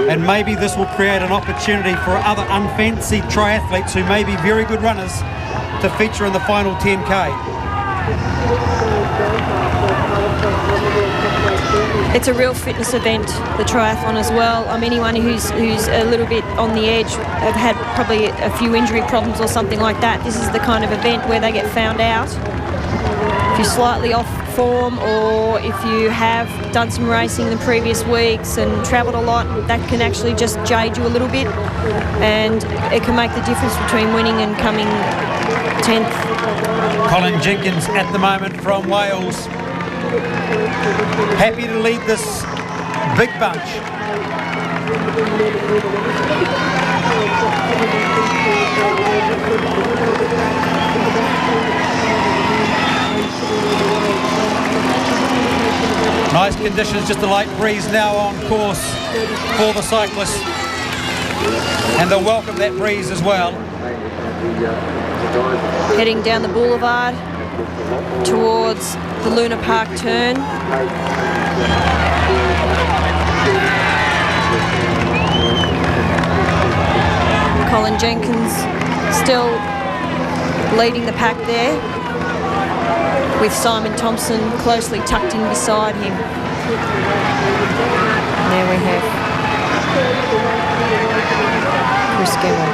S1: And maybe this will create an opportunity for other unfancied triathletes who may be very good runners to feature in the final 10K.
S2: It's a real fitness event, the triathlon as well. Anyone who's a little bit on the edge, have had probably a few injury problems or something like that, this is the kind of event where they get found out. If you're slightly off form, or if you have done some racing in the previous weeks and travelled a lot, that can actually just jade you a little bit, and it can make the difference between winning and coming 10th.
S1: Colin Jenkins at the moment from Wales. Happy to lead this big bunch. Nice conditions, just a light breeze now on course for the cyclists. And they'll welcome that breeze as well.
S2: Heading down the boulevard towards the Luna Park turn. Colin Jenkins still leading the pack there, with Simon Thompson closely tucked in beside him. And there we have Chris Gemmell.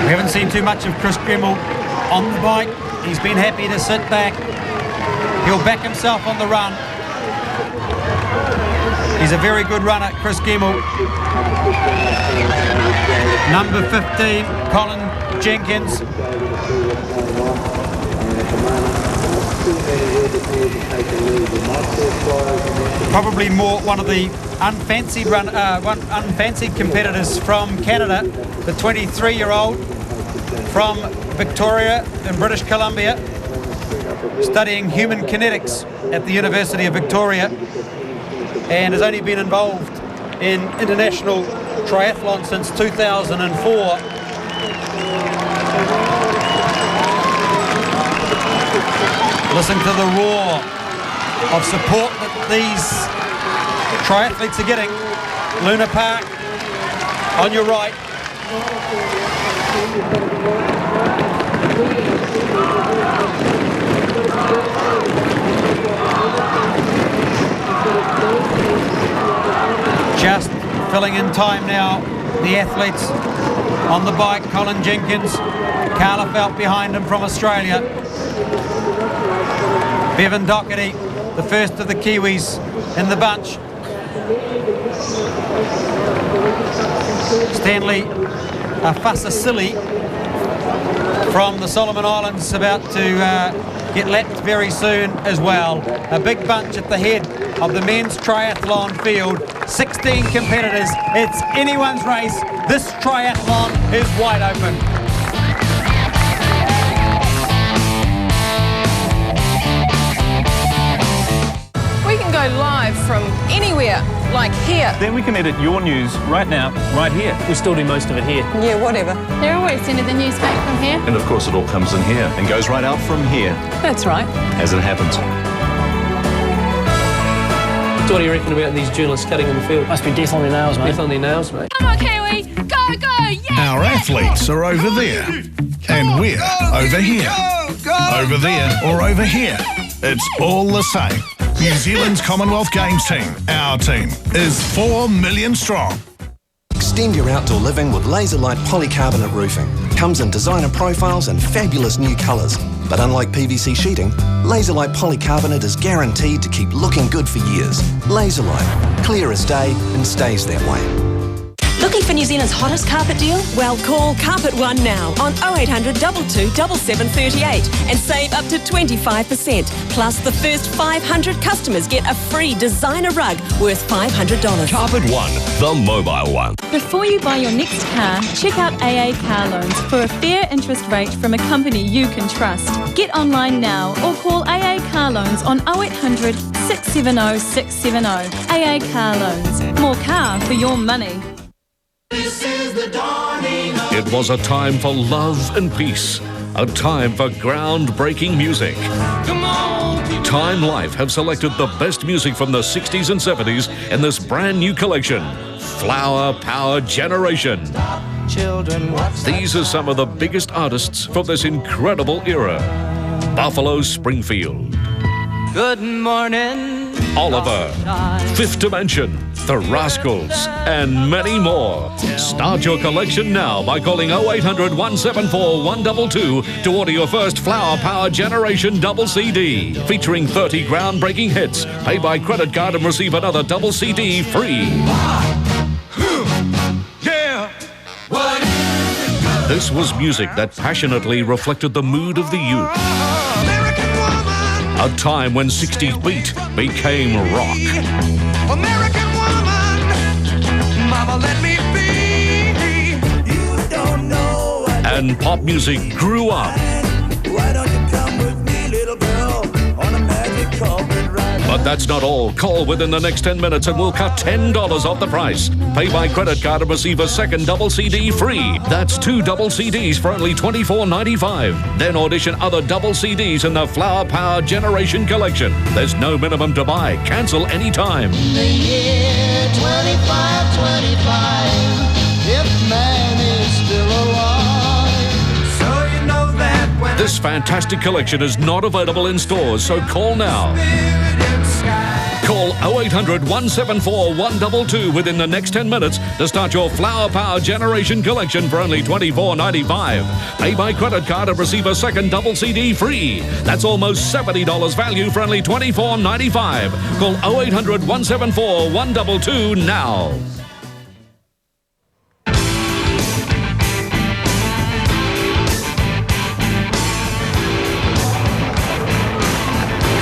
S1: We haven't seen too much of Chris Gemmell on the bike. He's been happy to sit back He'll back himself on the run. He's a very good runner, Chris Gemmell. Number 15, Colin Jenkins. Probably more one of the unfancied competitors from Canada, the 23-year-old from Victoria in British Columbia, studying human kinetics at the University of Victoria, and has only been involved in international triathlon since 2004. Listen to the roar of support that these triathletes are getting. Luna Park on your right. Just filling in time now, the athletes on the bike. Colin Jenkins, Carla Felt behind him from Australia. Bevan Doherty, the first of the Kiwis in the bunch. Stanley Afasasili from the Solomon Islands about to get lapped very soon as well. A big bunch at the head of the men's triathlon field. 16 competitors. It's anyone's race. This triathlon is wide open.
S6: We can go live from anywhere, like here.
S9: Then we can edit your news right now, right here. We still do most of it here.
S6: Yeah, whatever.
S10: They're always sending the news back from here.
S9: And of course it all comes in here and goes right out from here.
S6: That's right.
S9: As it happens.
S22: So what do you reckon about these journalists cutting in the field? Must be death on their nails, mate. Death on their nails, mate.
S10: Come on, Kiwi! Go, go! Yeah!
S16: Our athletes are over there. And we're over here. Over there or over here. It's all the same. New Zealand's Commonwealth Games team, our team, is 4 million strong.
S18: Extend your outdoor living with Laserlight polycarbonate roofing. Comes in designer profiles and fabulous new colours. But unlike PVC sheeting, Laserlight polycarbonate is guaranteed to keep looking good for years. Laserlight, clear as day and stays that way.
S19: Looking for New Zealand's hottest carpet deal? Well, call Carpet One now on 0800 22 7738 and save up to 25%. Plus, the first 500 customers get a free designer rug worth $500.
S20: Carpet One, the mobile one.
S21: Before you buy your next car, check out AA Car Loans for a fair interest rate from a company you can trust. Get online now or call AA Car Loans on 0800 670 670. AA Car Loans. More car for your money.
S5: It was a time for love and peace, a time for groundbreaking music. Time Life have selected the best music from the 60s and 70s in this brand new collection, Flower Power Generation. These are some of the biggest artists from this incredible era. Buffalo Springfield.
S29: Good morning.
S5: Oliver, Fifth Dimension, The Rascals, and many more. Start your collection now by calling 0800 174 122 to order your first Flower Power Generation double CD. Featuring 30 groundbreaking hits. Pay by credit card and receive another double CD free.
S29: Yeah.
S5: This was music that passionately reflected the mood of the youth. A time when 60s beat became rock.
S29: American woman, mama let me be. You don't know what.
S5: And pop music grew up.
S29: Why don't you come with me, little girl, on a magic carpet ride?
S5: But that's not all. Call within the next 10 minutes and we'll cut $10 off the price. Pay by credit card and receive a second double CD free. That's 2 double CDs for only $24.95. Then audition other double CDs in the Flower Power Generation collection. There's no minimum to buy. Cancel anytime.
S29: The year 2525, if man is still alive. So you know that when
S5: This fantastic collection is not available in stores, so call now. Call 0800 174 122 within the next 10 minutes to start your Flower Power Generation collection for only $24.95. Pay by credit card and receive a second double CD free. That's almost $70 value for only $24.95. Call 0800 174 122 now.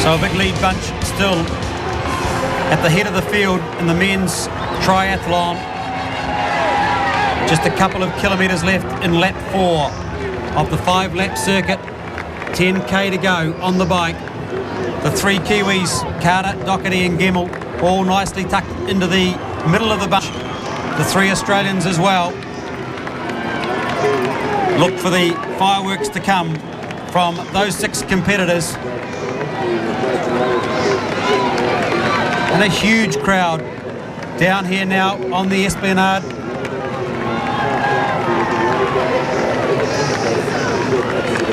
S1: So a big lead bunch still at the head of the field in the men's triathlon. Just a couple of kilometres left in lap 4 of the 5-lap circuit. 10k to go on the bike. The 3 Kiwis, Carter, Doherty and Gemmell, all nicely tucked into the middle of the bunch. The 3 Australians as well. Look for the fireworks to come from those 6 competitors. And a huge crowd down here now on the Esplanade.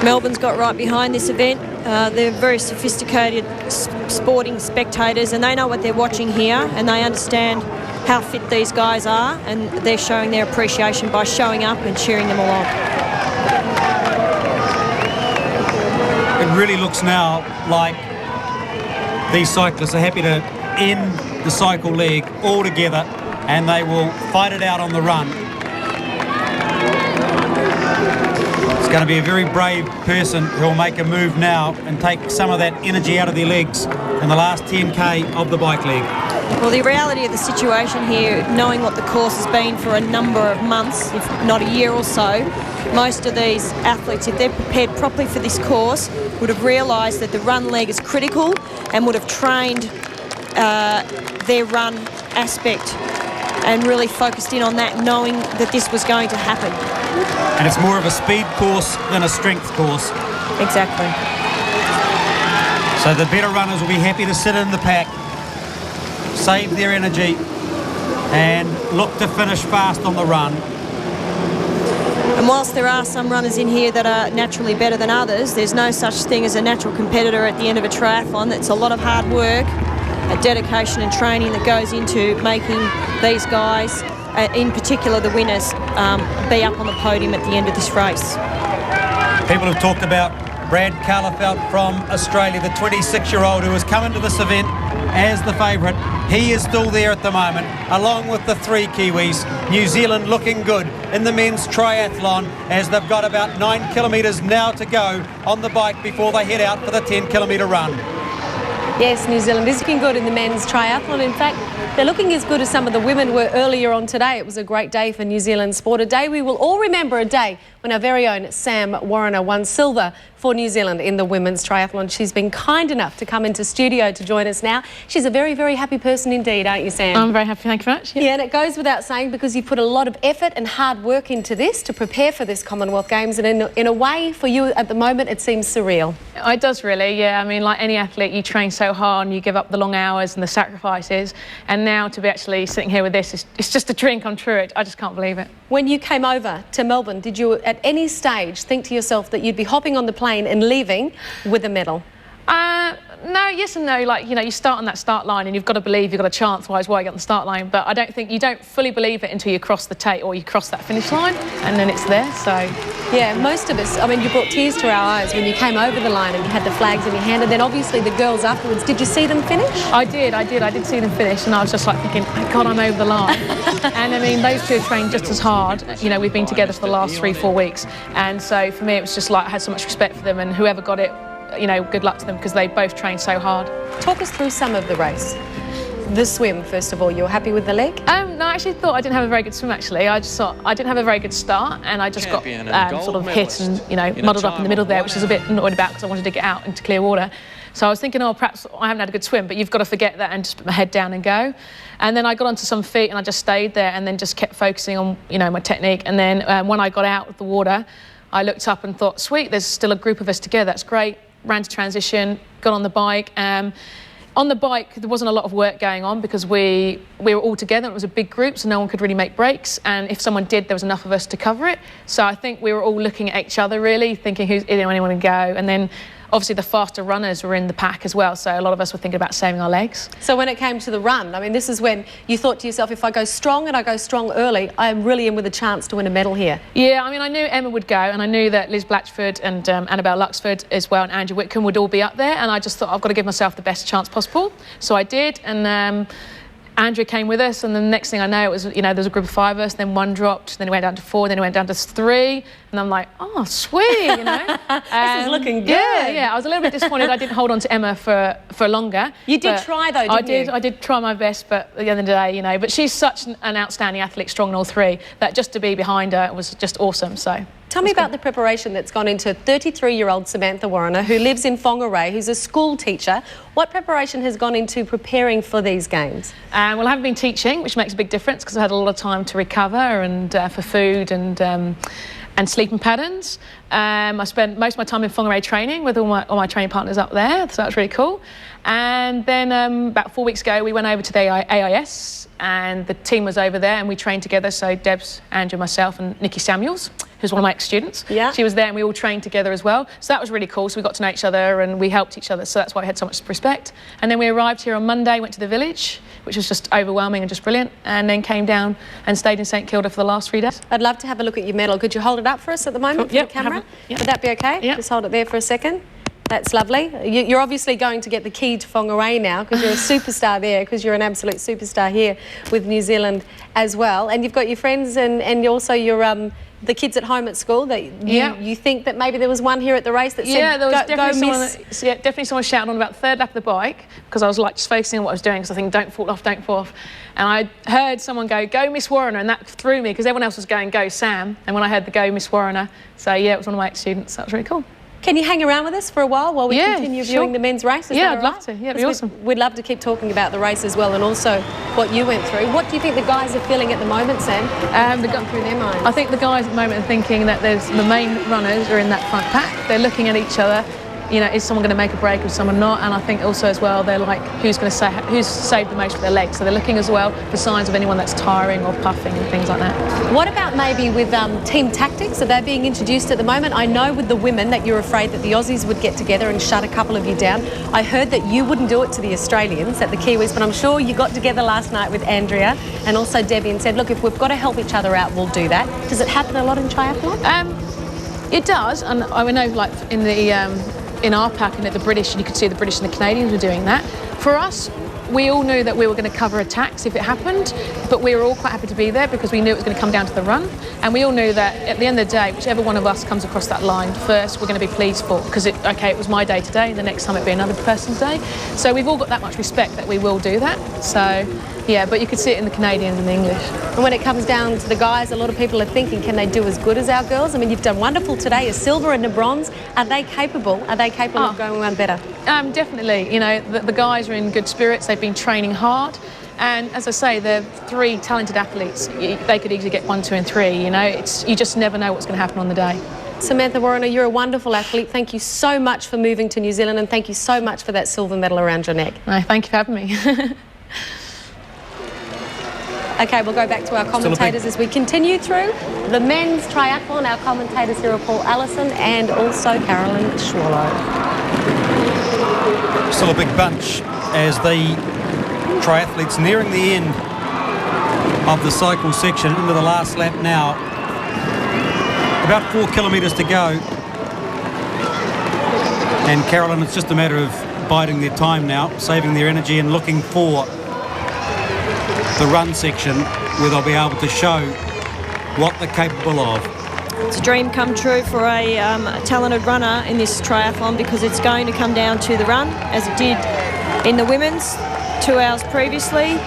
S2: Melbourne's got right behind this event. They're very sophisticated sporting spectators, and they know what they're watching here, and they understand how fit these guys are, and they're showing their appreciation by showing up and cheering them along.
S1: It really looks now like these cyclists are happy to end the cycle leg all together, and they will fight it out on the run. It's going to be a very brave person who will make a move now and take some of that energy out of their legs in the last 10k of the bike leg.
S2: Well, the reality of the situation here, knowing what the course has been for a number of months, if not a year or so, most of these athletes, if they're prepared properly for this course, would have realised that the run leg is critical and would have trained their run aspect and really focused in on that, knowing that this was going to happen.
S1: And it's more of a speed course than a strength course.
S2: Exactly.
S1: So the better runners will be happy to sit in the pack, save their energy, and look to finish fast on the run.
S2: And whilst there are some runners in here that are naturally better than others, there's no such thing as a natural competitor at the end of a triathlon. It's a lot of hard work, a dedication and training that goes into making these guys, in particular the winners, be up on the podium at the end of this race.
S1: People have talked about Brad Carlefelt from Australia, the 26-year-old who has come into this event as the favourite. He is still there at the moment, along with the 3 Kiwis. New Zealand looking good in the men's triathlon as they've got about 9 kilometres now to go on the bike before they head out for the 10-kilometre run.
S3: Yes, New Zealand is looking good in the men's triathlon. In fact, they're looking as good as some of the women were earlier on today. It was a great day for New Zealand sport, a day we will all remember, a day when our very own Sam Warriner won silver for New Zealand in the women's triathlon. She's been kind enough to come into studio to join us now. She's a very, very happy person indeed, aren't you, Sam?
S10: I'm very happy, thank you very much.
S3: Yeah, and it goes without saying because you put a lot of effort and hard work into this to prepare for this Commonwealth Games, and in a way, for you at the moment, it seems surreal.
S10: It does really, yeah. I mean, like any athlete, you train so hard and you give up the long hours and the sacrifices, and now to be actually sitting here with this, it's just a dream come true. I just can't believe it.
S3: When you came over to Melbourne, did you at any stage think to yourself that you'd be hopping on the plane and leaving with a medal?
S10: No, yes and no. Like, you know, you start on that start line and you've got to believe you've got a chance, otherwise why you get on the start line. But I don't think you don't fully believe it until you cross the tape or you cross that finish line, and then it's there. So
S3: yeah, most of us, I mean, you brought tears to our eyes when you came over the line and you had the flags in your hand, and then obviously the girls afterwards. Did you see them finish?
S10: I did see them finish, and I was just like thinking, oh God, I'm over the line. And I mean, those two have trained just as hard. You know, we've been together for the last 3-4 weeks, and so for me it was just like I had so much respect for them, and whoever got it, you know, good luck to them because they both trained so hard.
S3: Talk us through some of the race. The swim, first of all, you're happy with the leg?
S10: No, I actually thought I didn't have a very good swim, actually. I just thought I didn't have a very good start, and I just got sort of hit and, you know, muddled up in the middle there, which is a bit annoyed about because I wanted to get out into clear water. So I was thinking, oh, perhaps I haven't had a good swim, but you've got to forget that and just put my head down and go. And then I got onto some feet and I just stayed there and then just kept focusing on, you know, my technique. And then when I got out of the water, I looked up and thought, sweet, there's still a group of us together. That's great. Ran to transition, got on the bike. On the bike, there wasn't a lot of work going on because we were all together. It was a big group, so no one could really make breaks. And if someone did, there was enough of us to cover it. So I think we were all looking at each other, really, thinking who's anyone to go. And then obviously the faster runners were in the pack as well, so a lot of us were thinking about saving our legs.
S3: So when it came to the run, I mean, this is when you thought to yourself, if I go strong and I go strong early, I'm really in with a chance to win a medal here.
S10: Yeah, I mean, I knew Emma would go, and I knew that Liz Blatchford and Annabelle Luxford as well, and Andrew Whitcomb would all be up there, and I just thought I've got to give myself the best chance possible. So I did, and Andrew came with us, and the next thing I know, it was, you know, there was a group of 5 of us, then 1 dropped, then it went down to 4, then it went down to 3, and I'm like, oh, sweet, you know.
S3: This is looking good.
S10: Yeah, I was a little bit disappointed I didn't hold on to Emma for longer.
S3: You did try though, didn't you?
S10: I did try my best, but at the end of the day, you know, but she's such an outstanding athlete, strong in all 3, that just to be behind her was just awesome, so.
S3: Tell me about the preparation that's gone into 33-year-old Samantha Warriner, who lives in Whangarei, who's a school teacher. What preparation has gone into preparing for these games?
S10: Well, I haven't been teaching, which makes a big difference because I had a lot of time to recover and for food and sleeping patterns. I spent most of my time in Whangarei training with all my training partners up there, so that was really cool. And then about 4 weeks ago, we went over to the AIS, and the team was over there, and we trained together. So Debs, Andrew, myself, and Nikki Samuels, who's one of my ex-students.
S3: Yeah.
S10: She was there, and we all trained together as well. So that was really cool. So we got to know each other, and we helped each other. So that's why we had so much respect. And then we arrived here on Monday, went to the village, which was just overwhelming and just brilliant, and then came down and stayed in St Kilda for the last 3 days.
S3: I'd love to have a look at your medal. Could you hold it up for us at the moment for the camera?
S10: Yep.
S3: Would that be okay?
S10: Yep.
S3: Just hold it there for a second. That's lovely. You're obviously going to get the key to Whangarei now because you're a superstar there, because you're an absolute superstar here with New Zealand as well. And you've got your friends and also your the kids at home at school that you think that maybe there was one here at the race that said,
S10: there was
S3: go
S10: definitely someone shouting on about the 3rd lap of the bike, because I was like just focusing on what I was doing, because I think don't fall off. And I heard someone go Miss Warriner, and that threw me because everyone else was going go Sam, and when I heard the go Miss Warriner, so yeah, it was one of my ex-students. That was really cool.
S3: Can you hang around with us for a while we continue viewing the men's race?
S10: Yeah, I'd love to. Yeah, it'd be awesome.
S3: We'd love to keep talking about the race as well, and also what you went through. What do you think the guys are feeling at the moment, Sam? Going through their minds?
S10: I think the guys at the moment are thinking that there's the main runners are in that front pack. They're looking at each other. You know, is someone going to make a break or someone not? And I think also as well, they're like, who's saved the most for their legs? So they're looking as well for signs of anyone that's tiring or puffing and things like that.
S3: What about maybe with team tactics? Are they being introduced at the moment? I know with the women that you're afraid that the Aussies would get together and shut a couple of you down. I heard that you wouldn't do it to the Australians, at the Kiwis, but I'm sure you got together last night with Andrea and also Debbie and said, look, if we've got to help each other out, we'll do that. Does it happen a lot in triathlon?
S10: It does, and I know like in our pack and at the British, and you could see the British and the Canadians were doing that. For us, we all knew that we were going to cover attacks if it happened, but we were all quite happy to be there because we knew it was going to come down to the run, and we all knew that at the end of the day, whichever one of us comes across that line first, we're going to be pleased for, because it was my day today, the next time it'll be another person's day. So we've all got that much respect that we will do that. So yeah, but you could see it in the Canadians and the English.
S3: And when it comes down to the guys, a lot of people are thinking, can they do as good as our girls? I mean, you've done wonderful today, a silver and a bronze. Are they capable? Are they capable of going one better?
S10: Definitely. You know, the guys are in good spirits. They've been training hard. And as I say, they're 3 talented athletes. They could easily get 1, 2 and 3. You know, you just never know what's going to happen on the day.
S3: Samantha Warriner, you're a wonderful athlete. Thank you so much for moving to New Zealand, and thank you so much for that silver medal around your neck.
S10: No, thank you for having me.
S3: OK, we'll go back to our commentators as we continue through the men's triathlon. Our commentators here are Paul Allison and also Carolyn Schwallow.
S1: Still a big bunch as the triathletes nearing the end of the cycle section, into the last lap now. About 4 kilometres to go. And Carolyn, it's just a matter of biding their time now, saving their energy and looking for the run section where they'll be able to show what they're capable of.
S2: It's a dream come true for a talented runner in this triathlon, because it's going to come down to the run, as it did in the women's 2 hours previously.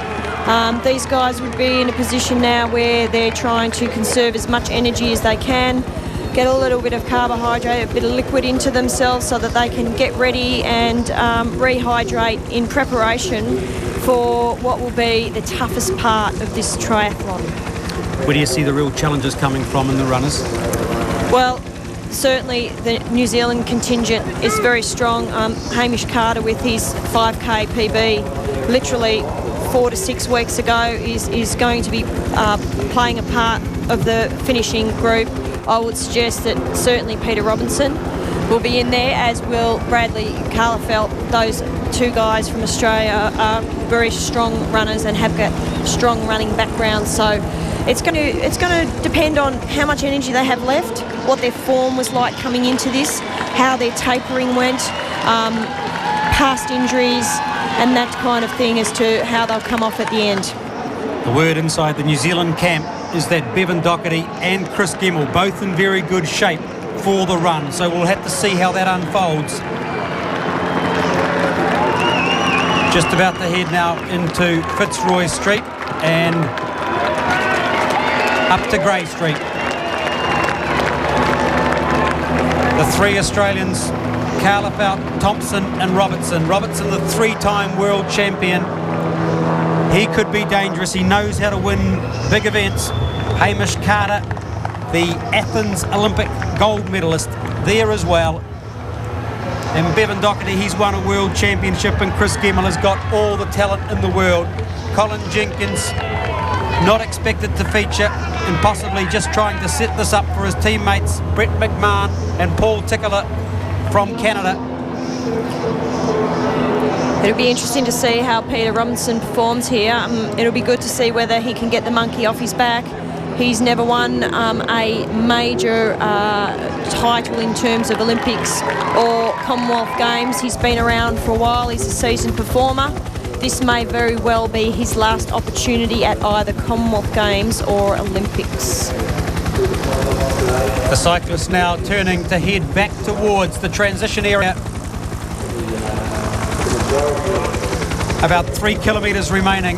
S2: These guys would be in a position now where they're trying to conserve as much energy as they can, get a little bit of carbohydrate, a bit of liquid into themselves so that they can get ready and rehydrate in preparation for what will be the toughest part of this triathlon.
S1: Where do you see the real challenges coming from in the runners?
S2: Well, certainly the New Zealand contingent is very strong. Hamish Carter with his 5K PB literally 4 to 6 weeks ago is going to be playing a part of the finishing group. I would suggest that certainly Peter Robinson will be in there, as will Bradley Carlefelt. Those two guys from Australia are very strong runners and have got strong running backgrounds. So it's going to depend on how much energy they have left, what their form was like coming into this, how their tapering went, past injuries, and that kind of thing as to how they'll come off at the end.
S1: The word inside the New Zealand camp is that Bevan Doherty and Chris Gemmell both in very good shape for the run, so we'll have to see how that unfolds. Just about to head now into Fitzroy Street and up to Grey Street. The three Australians, Carlefelt, Thompson and Robertson. Robertson, the three-time world champion. He could be dangerous. He knows how to win big events. Hamish Carter, the Athens Olympic gold medalist, there as well. And Bevan Doherty, he's won a world championship, and Chris Gemmell has got all the talent in the world. Colin Jenkins, not expected to feature, and possibly just trying to set this up for his teammates, Brett McMahon and Paul Tickler from Canada.
S2: It'll be interesting to see how Peter Robinson performs here. It'll be good to see whether he can get the monkey off his back. He's never won a major title in terms of Olympics or Commonwealth Games. He's been around for a while. He's a seasoned performer. This may very well be his last opportunity at either Commonwealth Games or Olympics.
S1: The cyclist now turning to head back towards the transition area. About 3 kilometres remaining.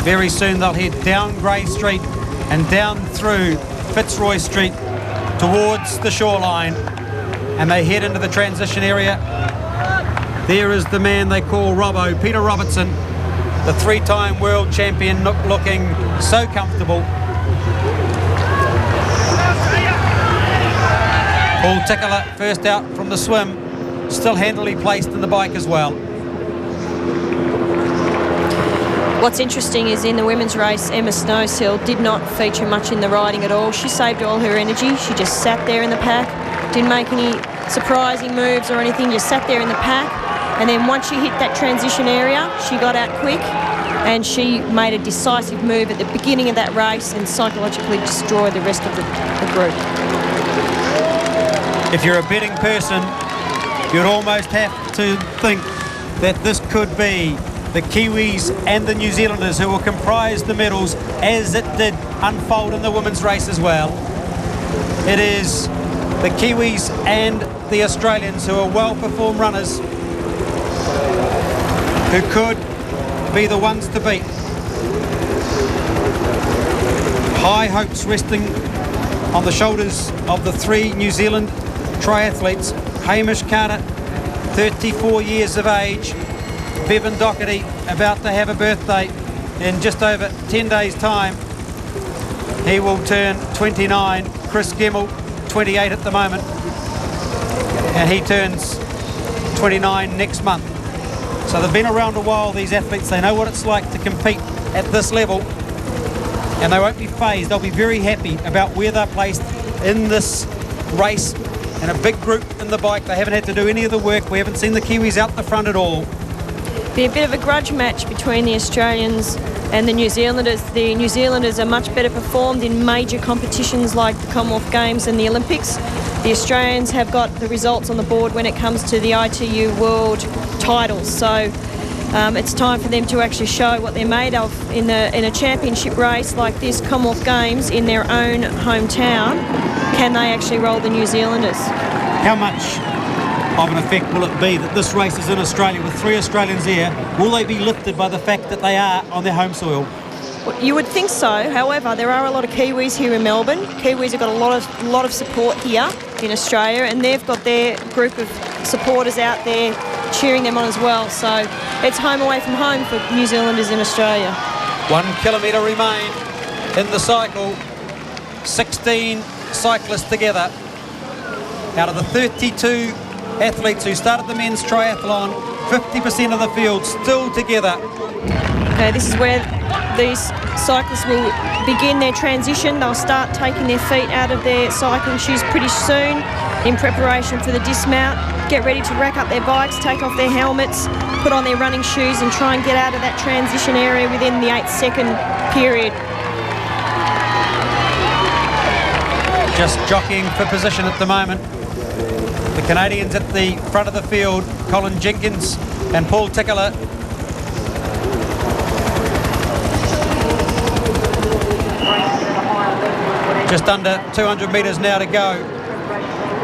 S1: Very soon they'll head down Grey Street and down through Fitzroy Street towards the shoreline, and they head into the transition area. There is the man they call Robbo, Peter Robertson, the three-time world champion, looking so comfortable. Paul Tickler first out from the swim, still handily placed in the bike as well.
S2: What's interesting is in the women's race, Emma Snowsill did not feature much in the riding at all. She saved all her energy. She just sat there in the pack, didn't make any surprising moves or anything, just sat there in the pack. And then once she hit that transition area, she got out quick and she made a decisive move at the beginning of that race and psychologically destroyed the rest of the group.
S1: If you're a betting person, you'd almost have to think that this could be the Kiwis and the New Zealanders who will comprise the medals, as it did unfold in the women's race as well. It is the Kiwis and the Australians who are well-performed runners who could be the ones to beat. High hopes resting on the shoulders of the three New Zealand triathletes. Hamish Carter, 34 years of age. Bevan Doherty, about to have a birthday in just over 10 days' time. He will turn 29. Chris Gemmell, 28 at the moment. And he turns 29 next month. So they've been around a while, these athletes. They know what it's like to compete at this level. And they won't be phased. They'll be very happy about where they're placed in this race. And a big group in the bike. They haven't had to do any of the work. We haven't seen the Kiwis out the front at all.
S2: Be a bit of a grudge match between the Australians and the New Zealanders. The New Zealanders are much better performed in major competitions like the Commonwealth Games and the Olympics. The Australians have got the results on the board when it comes to the ITU World titles. So it's time for them to actually show what they're made of in a championship race like this, Commonwealth Games, in their own hometown. Can they actually roll the New Zealanders?
S1: How much of an effect will it be that this race is in Australia with three Australians here? Will they be lifted by the fact that they are on their home soil?
S2: Well, you would think so. However, there are a lot of Kiwis here in Melbourne. Kiwis have got a lot of support here in Australia, and they've got their group of supporters out there cheering them on as well. So it's home away from home for New Zealanders in Australia.
S1: 1 kilometre remain in the cycle. 16 cyclists together. Out of the 32 athletes who started the men's triathlon, 50% of the field still together.
S2: Okay, this is where these cyclists will begin their transition. They'll start taking their feet out of their cycling shoes pretty soon. in preparation for the dismount, get ready to rack up their bikes, take off their helmets, put on their running shoes and try and get out of that transition area within the 8-second period.
S1: Just jockeying for position at the moment. The Canadians at the front of the field, Colin Jenkins and Paul Tickler. Just under 200 metres now to go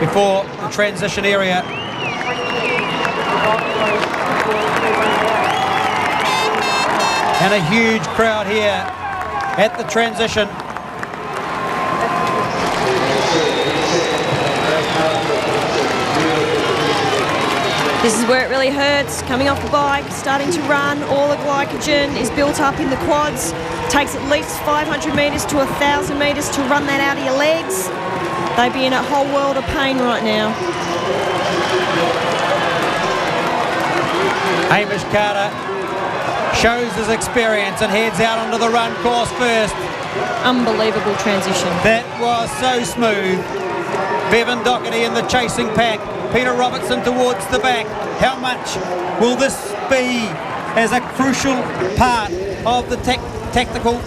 S1: before the transition area. And a huge crowd here at the transition.
S2: This is where it really hurts. Coming off the bike, starting to run, all the glycogen is built up in the quads. Takes at least 500 metres to 1,000 metres to run that out of your legs. They'd be in a whole world of pain right now.
S1: Hamish Carter shows his experience and heads out onto the run course first.
S2: Unbelievable transition.
S1: That was so smooth. Bevan Doherty in the chasing pack. Peter Robertson towards the back. How much will this be as a crucial part of the tactical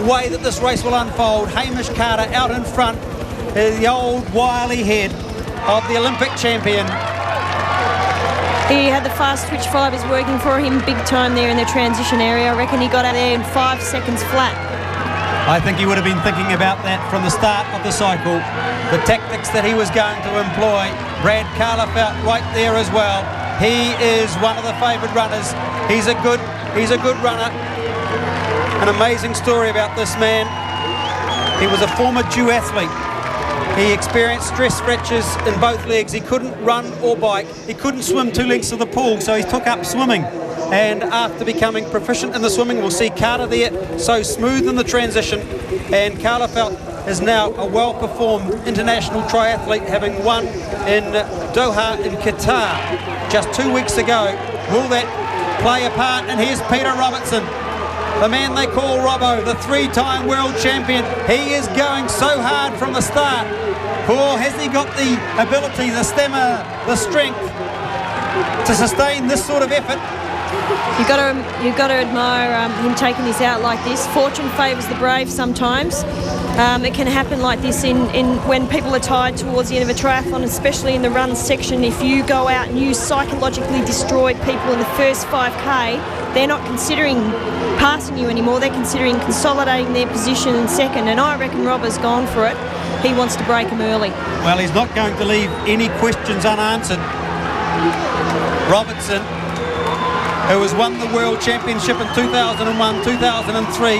S1: way that this race will unfold? Hamish Carter out in front, the old wily head of the Olympic champion.
S2: He had the fast twitch fibres working for him big time there in the transition area. I reckon he got out there in 5 seconds flat.
S1: I think he would have been thinking about that from the start of the cycle. The tactics that he was going to employ. Brad Carla felt right there as well. He is one of the favoured runners. He's a good runner. An amazing story about this man. He was a former duathlete. He experienced stress fractures in both legs. He couldn't run or bike. He couldn't swim 2 lengths of the pool, so he took up swimming. And after becoming proficient in the swimming, we'll see Carter there, so smooth in the transition. And Carla Felt is now a well-performed international triathlete, having won in Doha in Qatar just 2 weeks ago. Will that play a part? And here's Peter Robertson, the man they call Robbo, the 3-time world champion. He is going so hard from the start. Or has he got the ability, the stamina, the strength to sustain this sort of effort?
S2: You've got to admire him taking this out like this. Fortune favours the brave sometimes. It can happen like this in when people are tired towards the end of a triathlon, especially in the run section. If you go out and you psychologically destroy people in the first 5K, they're not considering passing you anymore. They're considering consolidating their position in second. And I reckon Robbo's gone for it. He wants to break him early. Well, he's not going to leave any questions unanswered. Robertson, who has won the World Championship in 2001, 2003,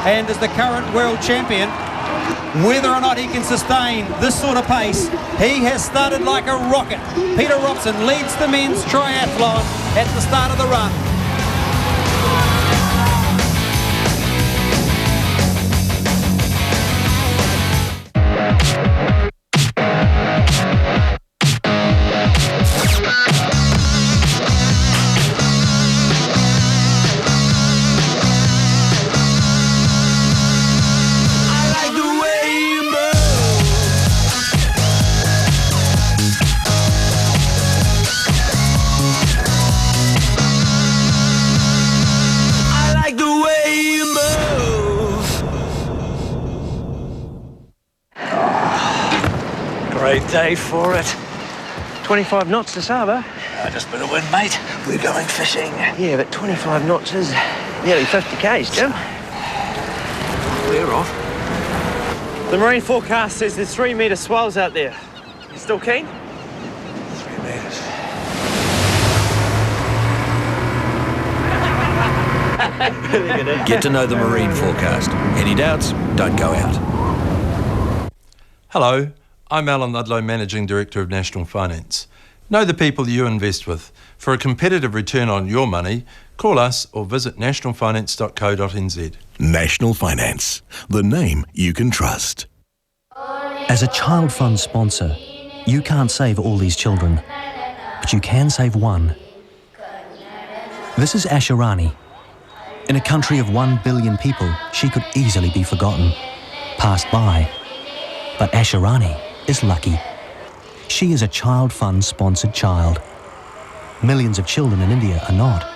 S2: and is the current world champion, whether or not he can sustain this sort of pace, he has started like a rocket. Peter Robson leads the men's triathlon at the start of the run.
S22: Great day for it. 25 knots to Saba.
S4: Just a bit of wind, mate. We're going fishing.
S22: Yeah, but 25 knots is nearly 50 k's, Jim.
S4: We're off.
S22: The marine forecast says there's 3 metre swells out there. You still keen?
S4: 3 metres.
S7: Get to know the marine forecast. Any doubts? Don't go out.
S15: Hello, I'm Alan Ludlow, Managing Director of National Finance. Know the people you invest with. For a competitive return on your money, call us or visit nationalfinance.co.nz.
S16: National Finance, the name you can trust.
S8: As a child fund sponsor, you can't save all these children, but you can save one. This is Asharani. In a country of 1 billion people, she could easily be forgotten, passed by. But Asharani is lucky. She is a Child Fund sponsored child. Millions of children in India are not.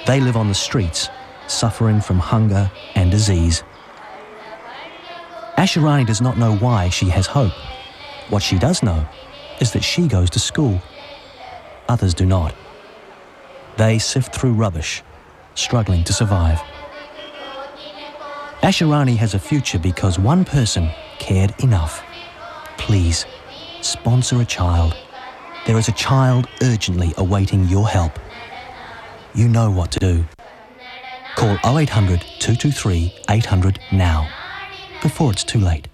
S8: They live on the streets, suffering from hunger and disease. Asharani does not know why she has hope. What she does know is that she goes to school. Others do not. They sift through rubbish, struggling to survive. Asharani has a future because one person cared enough. Please, sponsor a child. There is a child urgently awaiting your help. You know what to do. Call 0800 223 800 now, before it's too late.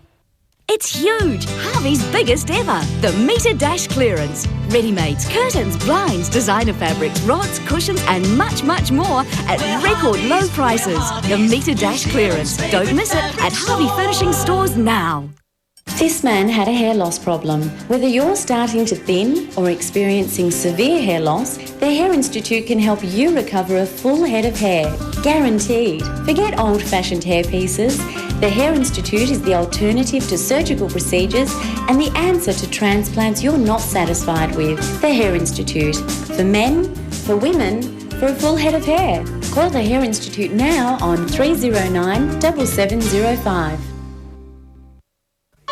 S11: It's huge! Harvey's biggest ever. The Meter Dash clearance. Ready-mades, curtains, blinds, designer fabrics, rods, cushions and much, much more at record low prices. The Meter Dash clearance. Don't miss it at Harvey Furnishing Stores now.
S27: This man had a hair loss problem. Whether you're starting to thin or experiencing severe hair loss, the Hair Institute can help you recover a full head of hair. Guaranteed. Forget old-fashioned hair pieces. The Hair Institute is the alternative to surgical procedures and the answer to transplants you're not satisfied with. The Hair Institute. For men, for women, for a full head of hair. Call the Hair Institute now on 309 7705.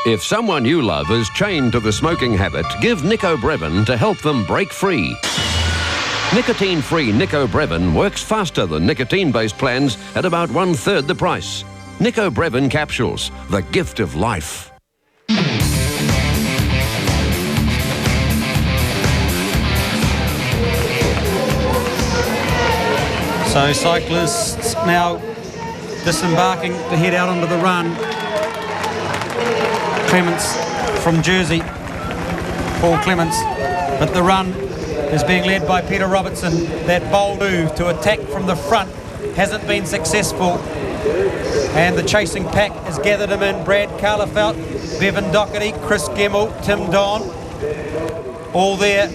S20: If someone you love is chained to the smoking habit, give Nicobrevin to help them break free. Nicotine-free Nicobrevin works faster than nicotine-based plans at about 1/3 the price. Nicobrevin capsules, the gift of life.
S1: So cyclists now disembarking to head out onto the run. Clements from Jersey, Paul Clements, but the run is being led by Peter Robertson. That bold move to attack from the front hasn't been successful, and the chasing pack has gathered him in. Brad Carlefelt, Bevan Doherty, Chris Gemmell, Tim Don, all there.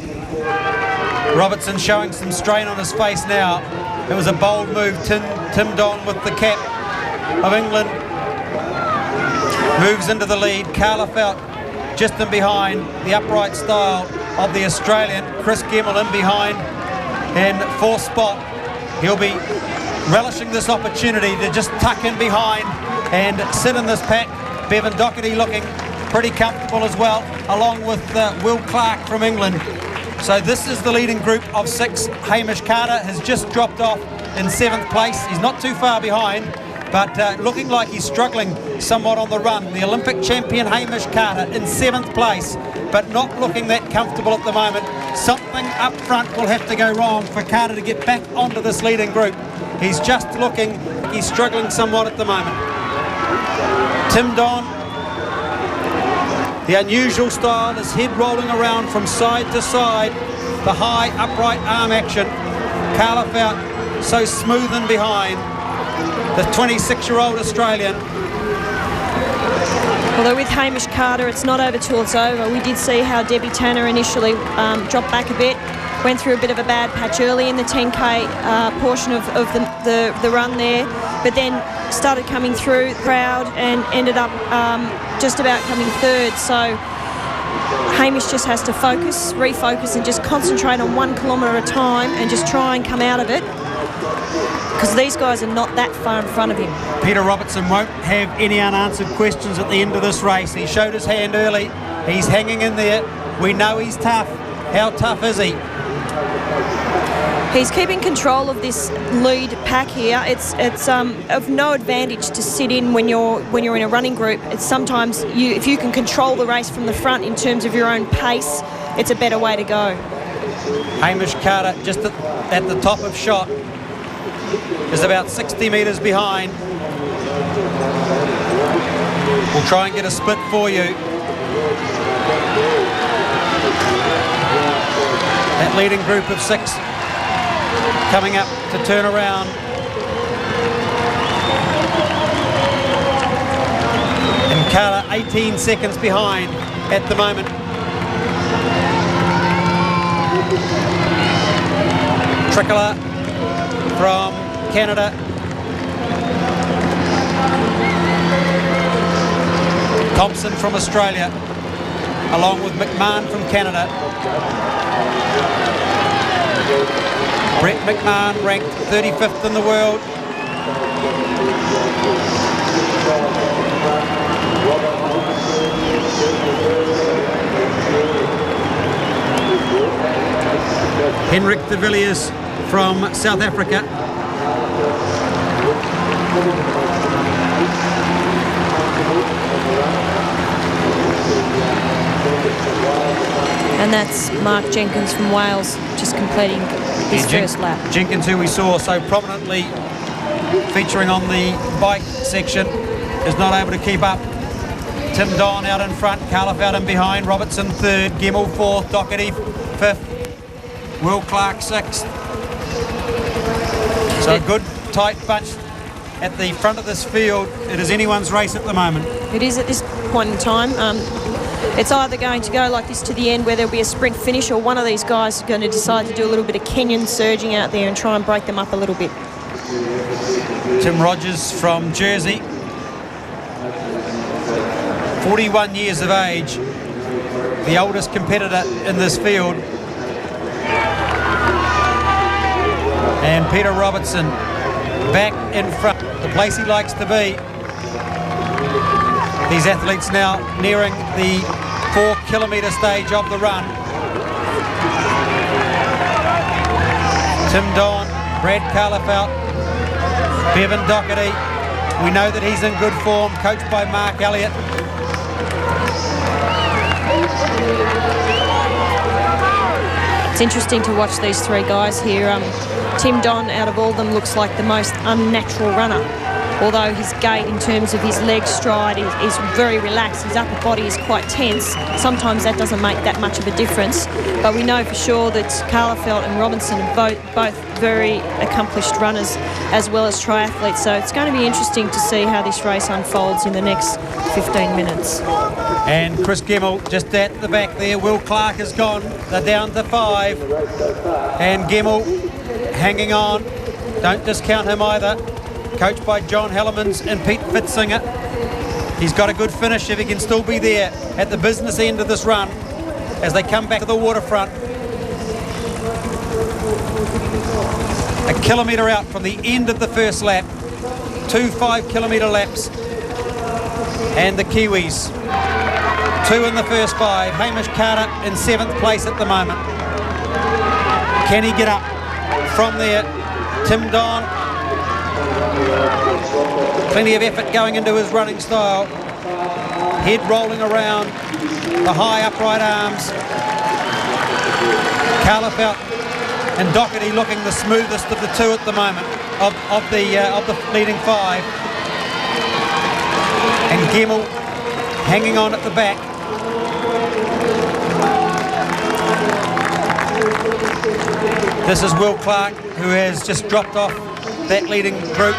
S1: Robertson showing some strain on his face now. It was a bold move. Tim Don with the cap of England moves into the lead. Carlefelt just in behind, the upright style of the Australian. Chris Gemmell in behind in fourth spot. He'll be relishing this opportunity to just tuck in behind and sit in this pack. Bevan Doherty looking pretty comfortable as well, along with Will Clark from England. So this is the leading group of 6. Hamish Carter has just dropped off in 7th place. He's not too far behind, but looking like he's struggling somewhat on the run. The Olympic champion Hamish Carter in 7th place, but not looking that comfortable at the moment. Something up front will have to go wrong for Carter to get back onto this leading group. He's just looking, he's struggling somewhat at the moment. Tim Don, the unusual style, his head rolling around from side to side, the high upright arm action. Carlefelt so smooth in behind, the 26-year-old Australian.
S2: Although with Hamish Carter, it's not over till it's over. We did see how Debbie Tanner initially dropped back a bit, went through a bit of a bad patch early in the 10K portion of the run there, but then started coming through the crowd and ended up just about coming third. So Hamish just has to focus, refocus, and just concentrate on 1 kilometre at a time and just try and come out of it, because these guys are not that far in front of him.
S1: Peter Robertson won't have any unanswered questions at the end of this race. He showed his hand early. He's hanging in there. We know he's tough. How tough is he?
S2: He's keeping control of this lead pack here. It's of no advantage to sit in when you're in a running group. It's sometimes if you can control the race from the front in terms of your own pace, it's a better way to go.
S1: Hamish Carter just at the top of shot is about 60 metres behind. We'll try and get a split for you. That leading group of 6 coming up to turn around. And Carter 18 seconds behind at the moment. Trickler from Canada. Thompson from Australia. along with McMahon from Canada. Brett McMahon ranked 35th in the world. Henrik de Villiers from South Africa.
S2: And that's Mark Jenkins from Wales, just completing his first lap.
S1: Jenkins, who we saw so prominently featuring on the bike section, is not able to keep up. Tim Don out in front, Carliff out in behind, Robertson third, Gemmell fourth, Doherty fifth, Will Clark sixth. So a good tight bunch at the front of this field. It is anyone's race at the moment.
S2: It is at this point in time. It's either going to go like this to the end where there'll be a sprint finish, or one of these guys is going to decide to do a little bit of Kenyan surging out there and try and break them up a little bit.
S1: Tim Rogers from Jersey, 41 years of age, the oldest competitor in this field. And Peter Robertson back in front, the place he likes to be. These athletes now nearing the 4 kilometre stage of the run. Tim Don, Brad Carliff out, Bevan Doherty. We know that he's in good form, coached by Mark Elliott.
S2: It's interesting to watch these three guys here. Tim Don, out of all of them, looks like the most unnatural runner. Although his gait in terms of his leg stride is very relaxed, his upper body is quite tense. Sometimes that doesn't make that much of a difference. But we know for sure that Carlefeld and Robinson are both very accomplished runners as well as triathletes. So it's going to be interesting to see how this race unfolds in the next 15 minutes.
S1: And Chris Gemmell just at the back there. Will Clark is gone. They're down to 5. And Gemmell hanging on. Don't discount him either. Coached by John Hellemans and Pete Fitzinger. He's got a good finish if he can still be there at the business end of this run as they come back to the waterfront. A kilometre out from the end of the first lap. 2 5-kilometre laps. And the Kiwis, 2 in the first 5. Hamish Carter in 7th place at the moment. Can he get up from there? Tim Don, plenty of effort going into his running style. Head rolling around, the high upright arms. Carlefeld and Doherty looking the smoothest of the two at the moment of the leading 5. And Gemmell hanging on at the back. This is Will Clark, who has just dropped off that leading group.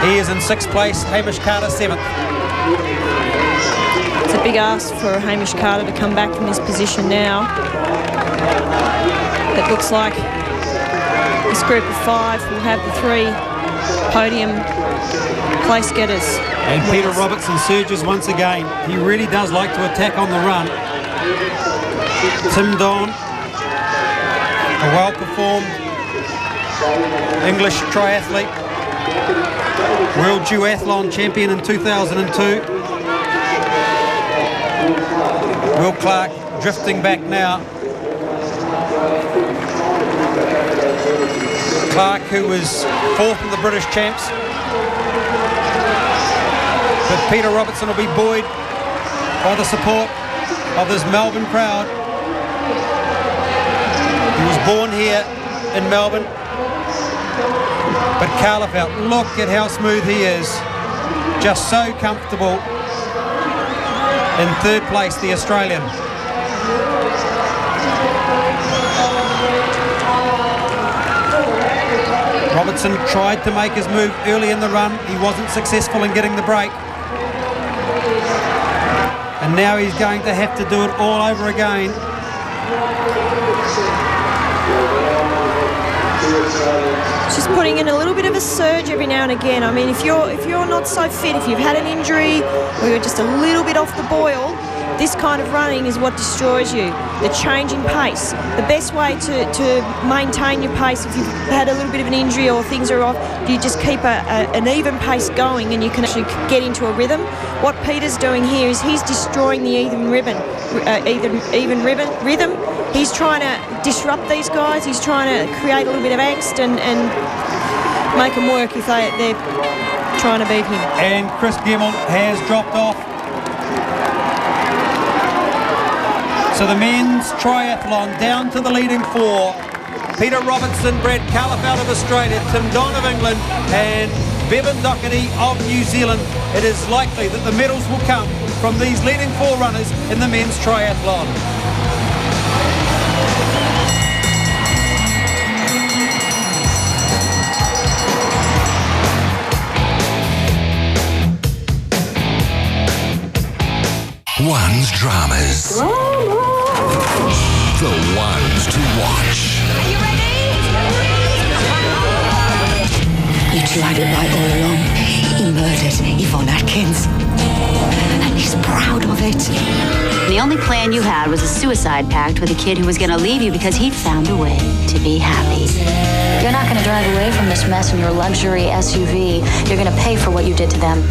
S1: He is in 6th place, Hamish Carter 7th.
S2: It's a big ask for Hamish Carter to come back from this position now. It looks like this group of 5 will have the 3 podium place getters.
S1: And Peter Robertson surges once again. He really does like to attack on the run. Tim Don, a well-performed English triathlete, World Duathlon champion in 2002. Will Clark drifting back now. Clark, who was 4th in the British champs. But Peter Robertson will be buoyed by the support of this Melbourne crowd. He was born here in Melbourne. But Carlefeld, look at how smooth he is. Just so comfortable. In 3rd place, the Australian. Robertson tried to make his move early in the run. He wasn't successful in getting the break. And now he's going to have to do it all over again.
S2: Just putting in a little bit of a surge every now and again. I mean, if you're not so fit, if you've had an injury or you're just a little bit off the boil, this kind of running is what destroys you. The change in pace. The best way to maintain your pace, if you've had a little bit of an injury or things are off, you just keep an even pace going and you can actually get into a rhythm. What Peter's doing here is he's destroying the even rhythm. He's trying to disrupt these guys. He's trying to create a little bit of angst and make them work if they're trying to beat him.
S1: And Chris Gemmell has dropped off. So the men's triathlon down to the leading four. Peter Robertson, Brad Califf out of Australia, Tim Don of England and Bevan Doherty of New Zealand. It is likely that the medals will come from these leading four runners in the men's triathlon.
S12: One's dramas. The ones to watch.
S11: Are you ready? You tried it right all along. He murdered Yvonne Atkins. And he's proud of it.
S13: The only plan you had was a suicide pact with a kid who was going to leave you because he'd found a way to be happy. You're not going to drive away from this mess in your luxury SUV. You're going to pay for what you did to them.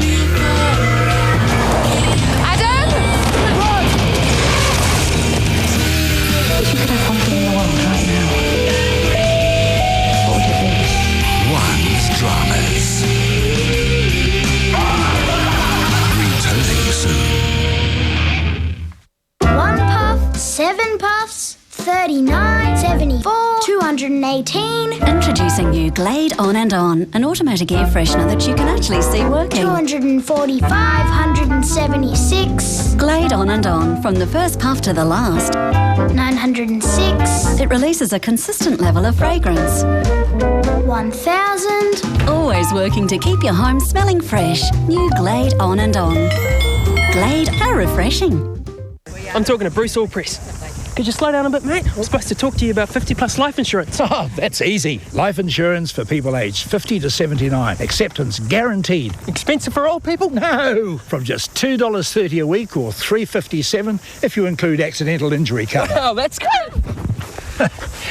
S11: If you could have one thing in the world right now, what would it be?
S12: One's dramas. Returning soon.
S14: 1 puff, 7 puffs, 39, 74, 218.
S11: Introducing new Glade On and On, an automatic air freshener that you can actually see working.
S14: 245, 176.
S11: Glade On and On, from the first puff to the last.
S14: 906.
S11: It releases a consistent level of fragrance.
S14: 1000.
S11: Always working to keep your home smelling fresh. New Glade On and On. Glade, how refreshing.
S22: I'm talking to Bruce Allpress. Could you slow down a bit, mate? I'm supposed to talk to you about 50 plus life insurance.
S17: Oh, that's easy. Life insurance for people aged 50 to 79. Acceptance guaranteed.
S22: Expensive for old people?
S17: No! From just $2.30 a week or $3.57 if you include accidental injury cover.
S22: Oh, that's good.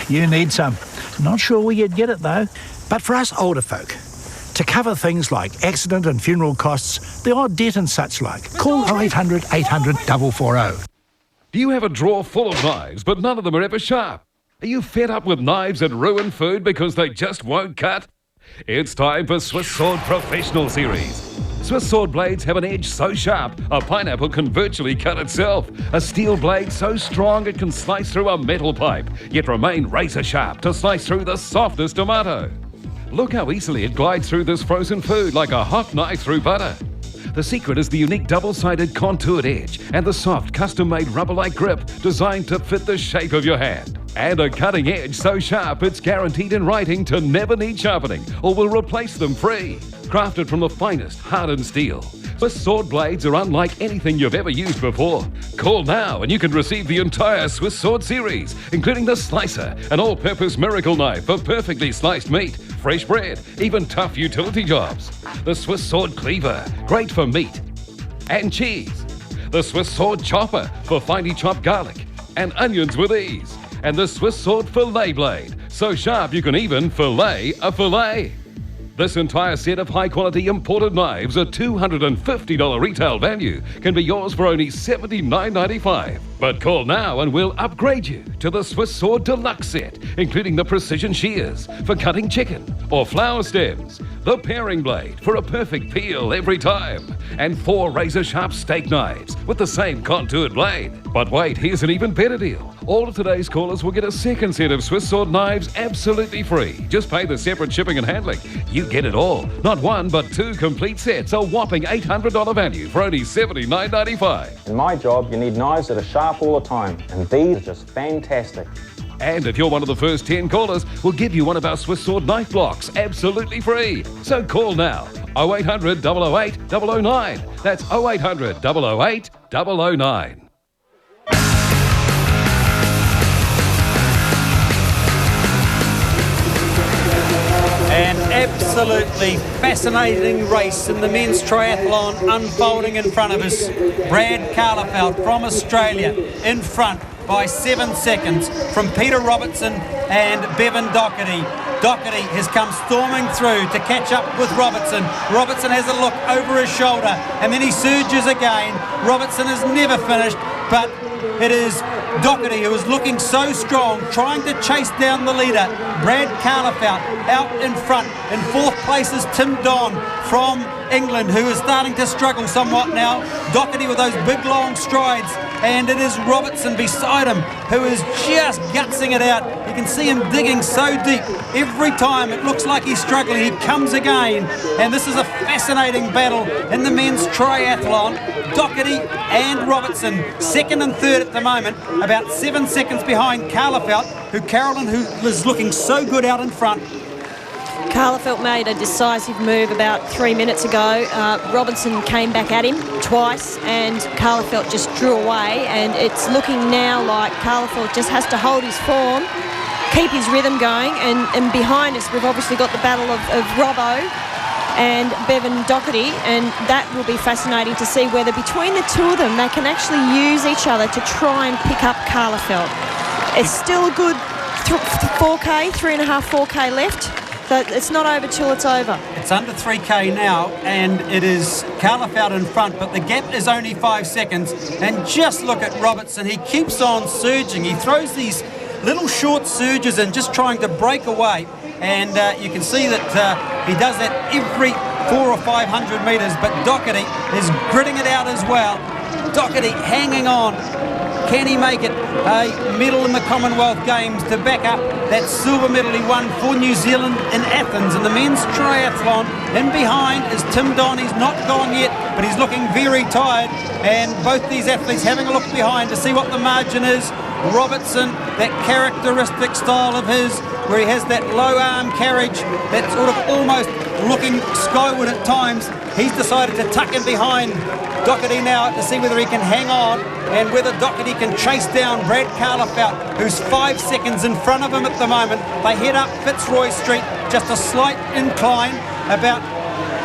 S17: You need some. Not sure where you'd get it, though. But for us older folk, to cover things like accident and funeral costs, the odd debt and such like, call 0800 800 440.
S5: Do you have a drawer full of knives, but none of them are ever sharp? Are you fed up with knives that ruin food because they just won't cut? It's time for Swiss Sword Professional Series. Swiss Sword blades have an edge so sharp, a pineapple can virtually cut itself. A steel blade so strong it can slice through a metal pipe, yet remain razor sharp to slice through the softest tomato. Look how easily it glides through this frozen food like a hot knife through butter. The secret is the unique double-sided contoured edge and the soft, custom-made rubber-like grip designed to fit the shape of your hand. And a cutting edge so sharp it's guaranteed in writing to never need sharpening or will replace them free. Crafted from the finest hardened steel, Swiss Sword blades are unlike anything you've ever used before. Call now and you can receive the entire Swiss Sword series, including the slicer, an all-purpose miracle knife for perfectly sliced meat, fresh bread, even tough utility jobs. The Swiss Sword cleaver, great for meat and cheese. The Swiss Sword chopper for finely chopped garlic and onions with ease. And the Swiss Sword fillet blade, so sharp you can even fillet a fillet. This entire set of high-quality imported knives, a $250 retail value, can be yours for only $79.95. But call now and we'll upgrade you to the Swiss Sword Deluxe set, including the precision shears for cutting chicken or flower stems, the paring blade for a perfect peel every time, and 4 razor-sharp steak knives with the same contoured blade. But wait, here's an even better deal. All of today's callers will get a second set of Swiss Sword knives absolutely free. Just pay the separate shipping and handling. You get it all. Not one, but 2 complete sets, a whopping $800 value for only $79.95.
S23: In my job, you need knives that are sharp all the time, and these are just fantastic.
S5: And if you're one of the first 10 callers, we'll give you one of our Swiss Sword knife blocks absolutely free. So call now. 0800 008 009. That's 0800 008 009.
S1: Absolutely fascinating race in the men's triathlon unfolding in front of us. Brad Carlefeld from Australia in front by 7 seconds from Peter Robertson and Bevan Doherty. Doherty has come storming through to catch up with Robertson. Robertson has a look over his shoulder and then he surges again. Robertson has never finished, but it is Doherty, who is looking so strong, trying to chase down the leader. Brad Carlefeld out in front. In fourth place is Tim Don from England, who is starting to struggle somewhat now. Doherty with those big long strides, and it is Robertson beside him who is just gutsing it out. You can see him digging so deep. Every time it looks like he's struggling, he comes again. And this is a fascinating battle in the men's triathlon. Doherty and Robertson, second and third at the moment, about 7 seconds behind Carlefeld, who is looking so good out in front.
S2: Carlefeld made a decisive move about 3 minutes ago. Robinson came back at him twice and Carlefeld just drew away, and it's looking now like Carlefeld just has to hold his form, keep his rhythm going, and behind us we've obviously got the battle of Robbo and Bevan Doherty, and that will be fascinating to see whether between the two of them they can actually use each other to try and pick up Carlefeld. It's still a good 4K left. So it's not over till it's over.
S1: It's under 3K now, and it is Carlefeld in front, but the gap is only 5 seconds. And just look at Robertson. He keeps on surging. He throws these little short surges in, just trying to break away. And you can see that he does that every 400 or 500 metres, but Doherty is gritting it out as well. Doherty hanging on. Can he make it a medal in the Commonwealth Games to back up that silver medal he won for New Zealand in Athens in the men's triathlon? In behind is Tim Don. He's not gone yet, but he's looking very tired. And both these athletes having a look behind to see what the margin is. Robertson, that characteristic style of his, where he has that low arm carriage, that sort of almost looking skyward at times. He's decided to tuck in behind Doherty now to see whether he can hang on and whether Doherty can chase down Brad Carlefeld, who's 5 seconds in front of him at the moment. They head up Fitzroy Street, just a slight incline, about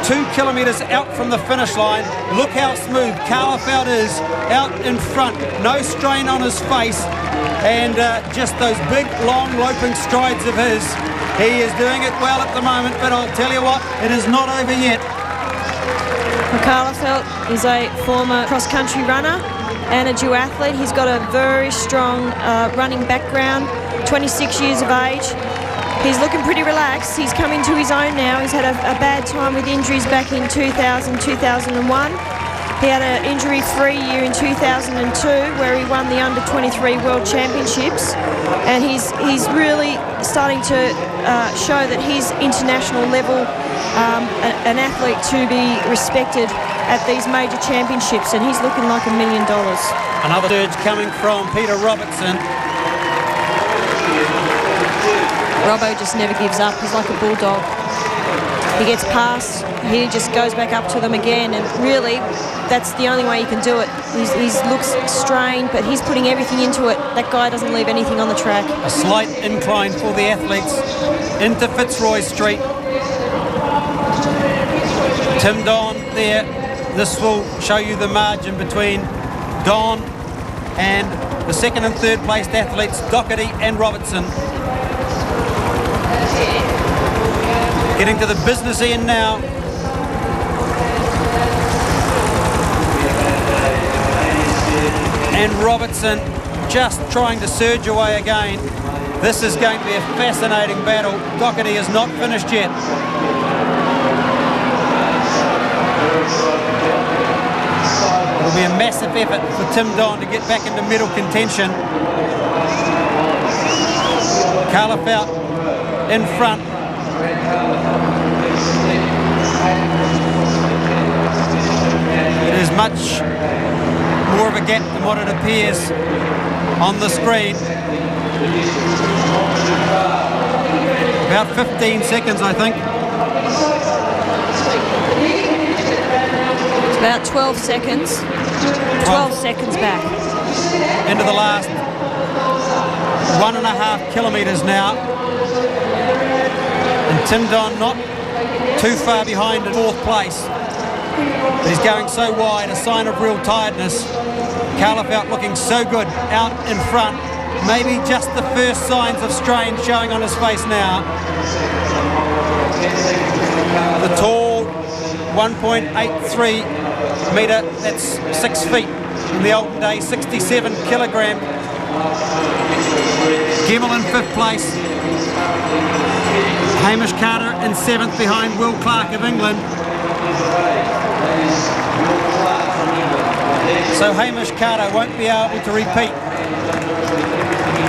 S1: 2 kilometres out from the finish line. Look how smooth Carlefeld is out in front, no strain on his face, and just those big long loping strides of his. He is doing it well at the moment, but I'll tell you what, it is not over yet.
S2: Carlefeld is a former cross-country runner and a duathlete. He's got a very strong running background, 26 years of age. He's looking pretty relaxed. He's come into his own now. He's had a bad time with injuries back in 2000, 2001. He had an injury-free year in 2002 where he won the Under-23 World Championships, and he's really starting to show that he's international level, an athlete to be respected at these major championships, and he's looking like $1 million.
S1: Another surge coming from Peter Robertson.
S2: Robbo just never gives up. He's like a bulldog. He gets past, he just goes back up to them again, and really that's the only way he can do it. He looks strained, but he's putting everything into it. That guy doesn't leave anything on the track.
S1: A slight incline for the athletes into Fitzroy Street. Tim Don there. This will show you the margin between Don and the second and third placed athletes, Doherty and Robertson. Getting to the business end now. And Robertson just trying to surge away again. This is going to be a fascinating battle. Doherty is not finished yet. It'll be a massive effort for Tim Don to get back into medal contention. Carlefeld in front. It is much more of a gap than what it appears on the screen. About 15 seconds, I think.
S2: It's about 12 seconds. 12 seconds back.
S1: Into the last 1.5 kilometres now. And Tim Don not too far behind in 4th place. But he's going so wide, a sign of real tiredness. Karlafelt looking so good out in front. Maybe just the first signs of strain showing on his face now. The tall 1.83 metre, that's 6 feet. In the olden days, 67 kilogram. Gemmell in 5th place. Hamish Carter in 7th behind Will Clark of England. So Hamish Carter won't be able to repeat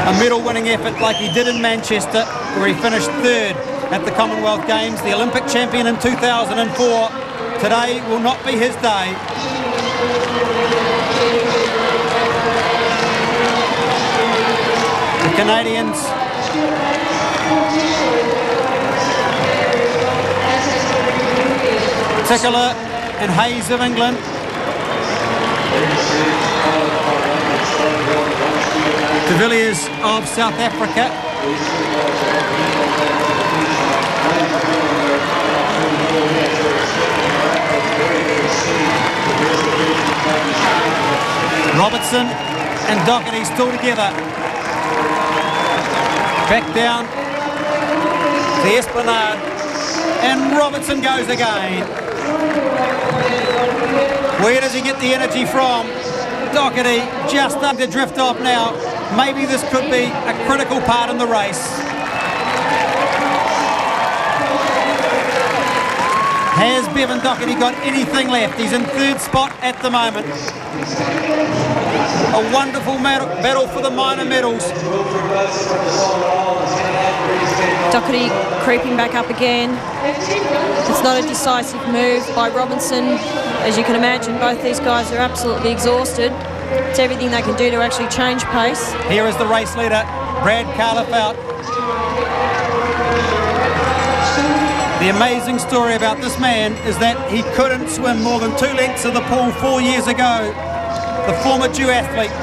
S1: a medal-winning effort like he did in Manchester, where he finished 3rd at the Commonwealth Games, the Olympic champion in 2004. Today will not be his day. The Canadians Tickler and Hayes of England. De Villiers of South Africa. Robertson and Doherty still together. Back down the Esplanade, and Robertson goes again. Where does he get the energy from? Doherty just starting to drift off now. Maybe this could be a critical part in the race. Has Bevan Doherty got anything left? He's in 3rd spot at the moment. A wonderful battle for the minor medals.
S2: Doherty creeping back up again. It's not a decisive move by Robinson. As you can imagine, both these guys are absolutely exhausted. It's everything they can do to actually change pace.
S1: Here is the race leader, Brad Karlafelt. The amazing story about this man is that he couldn't swim more than 2 lengths of the pool 4 years ago. The former duathlete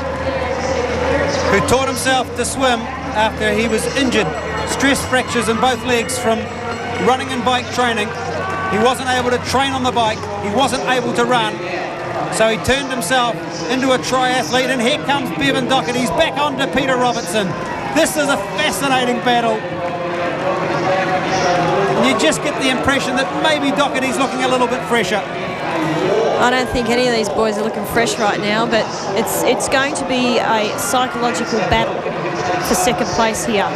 S1: who taught himself to swim after he was injured, stress fractures in both legs from running and bike training. He wasn't able to train on the bike, he wasn't able to run, so he turned himself into a triathlete, and here comes Bevan Doherty. He's back on to Peter Robertson. This is a fascinating battle. And you just get the impression that maybe Doherty's looking a little bit fresher.
S2: I don't think any of these boys are looking fresh right now, but it's going to be a psychological battle for 2nd place here,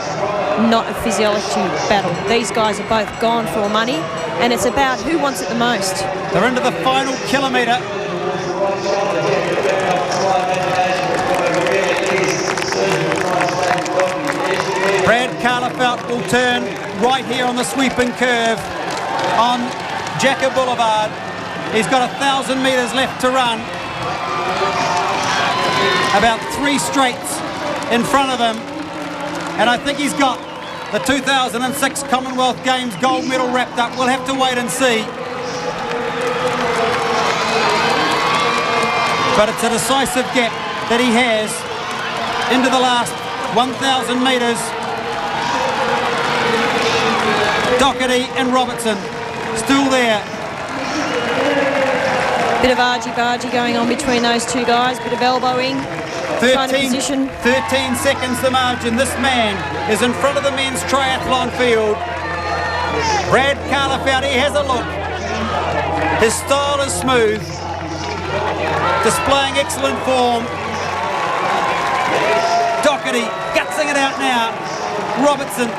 S2: not a physiology battle. These guys are both gone for money, and it's about who wants it the most.
S1: They're into the final kilometre. Brad Karlafelt will turn right here on the sweeping curve on Jacker Boulevard. He's got 1,000 metres left to run. About 3 straights in front of him. And I think he's got the 2006 Commonwealth Games gold medal wrapped up. We'll have to wait and see. But it's a decisive gap that he has into the last 1,000 metres. Doherty and Robertson still there.
S2: Bit of argy-bargy going on between those two guys, bit of elbowing,
S1: 13 seconds the margin. This man is in front of the men's triathlon field. Brad Karlafelt, he has a look. His style is smooth, displaying excellent form. Doherty gutsing it out now. Robertson,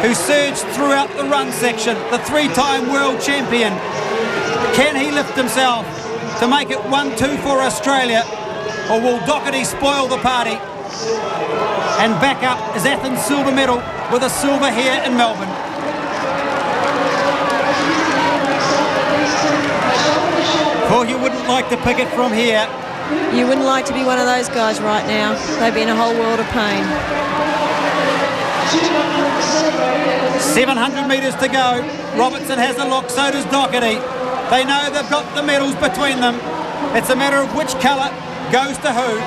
S1: who surged throughout the run section, the 3-time world champion. Can he lift himself to make it 1-2 for Australia, or will Doherty spoil the party? And back up is Athens silver medal with a silver here in Melbourne. Oh, you wouldn't like to pick it from here.
S2: You wouldn't like to be one of those guys right now. They'd be in a whole world of pain.
S1: 700 metres to go. Robertson has a look, so does Doherty. They know they've got the medals between them. It's a matter of which colour goes to who.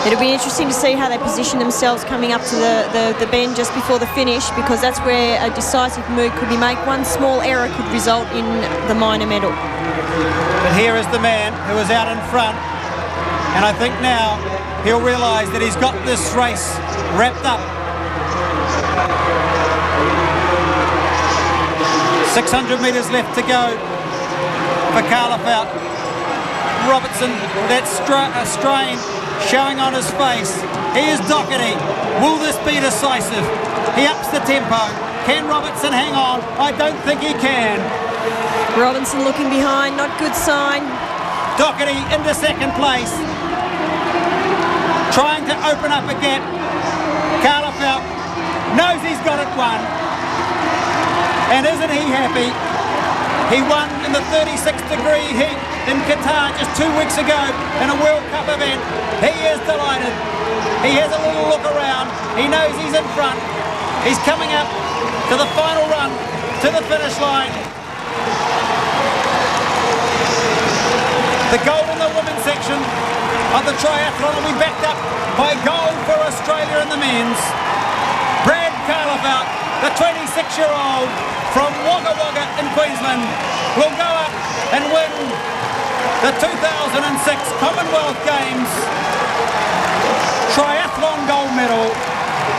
S2: It'll be interesting to see how they position themselves coming up to the bend just before the finish, because that's where a decisive move could be made. One small error could result in the minor medal.
S1: But here is the man who is out in front, and I think now he'll realise that he's got this race wrapped up. 600 metres left to go for Carlefelt. Robertson, that strain showing on his face. Here's Doherty. Will this be decisive? He ups the tempo. Can Robertson hang on? I don't think he can.
S2: Robinson looking behind, not good sign.
S1: Doherty into second place. Trying to open up a gap. Carlefelt knows he's got it won. And isn't he happy? He won in the 36-degree heat in Qatar just 2 weeks ago in a World Cup event. He is delighted. He has a little look around. He knows he's in front. He's coming up to the final run, to the finish line. The gold in the women's section of the triathlon will be backed up by gold for Australia in the men's. Brad Carlefelt, the 26-year-old from Wagga Wagga in Queensland, will go up and win the 2006 Commonwealth Games triathlon gold medal.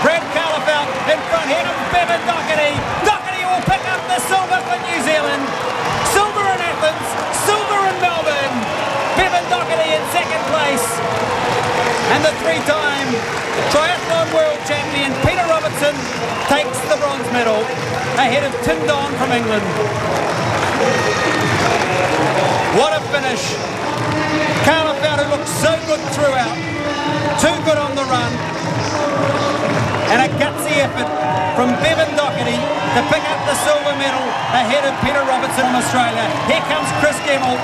S1: Brad Carlefelt in front. Here comes Bevan Doherty. Doherty will pick up the silver for New Zealand. Silver in Athens, silver in Melbourne. Bevan Doherty in second place. And the three-time triathlon world champion Peter Robertson takes the bronze medal ahead of Tim Don from England. What a finish. Carlefelt, who looked so good throughout, too good on the run, and a gutsy effort from Bevan Doherty to pick up the silver medal ahead of Peter Robertson in Australia. Here comes Chris Gemmell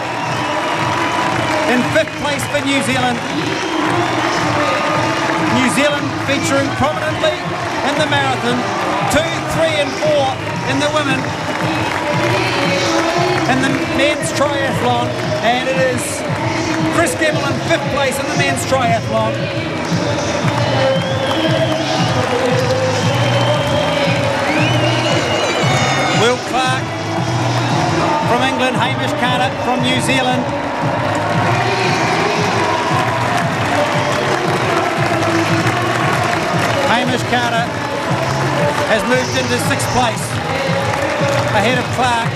S1: in fifth place for New Zealand. New Zealand featuring prominently in the marathon, 2, 3 and 4 in the women. In the men's triathlon, and it is Chris Gemmell in fifth place in the men's triathlon. Will Clark from England, Hamish Carter from New Zealand. Hamish Carter has moved into sixth place ahead of Clark.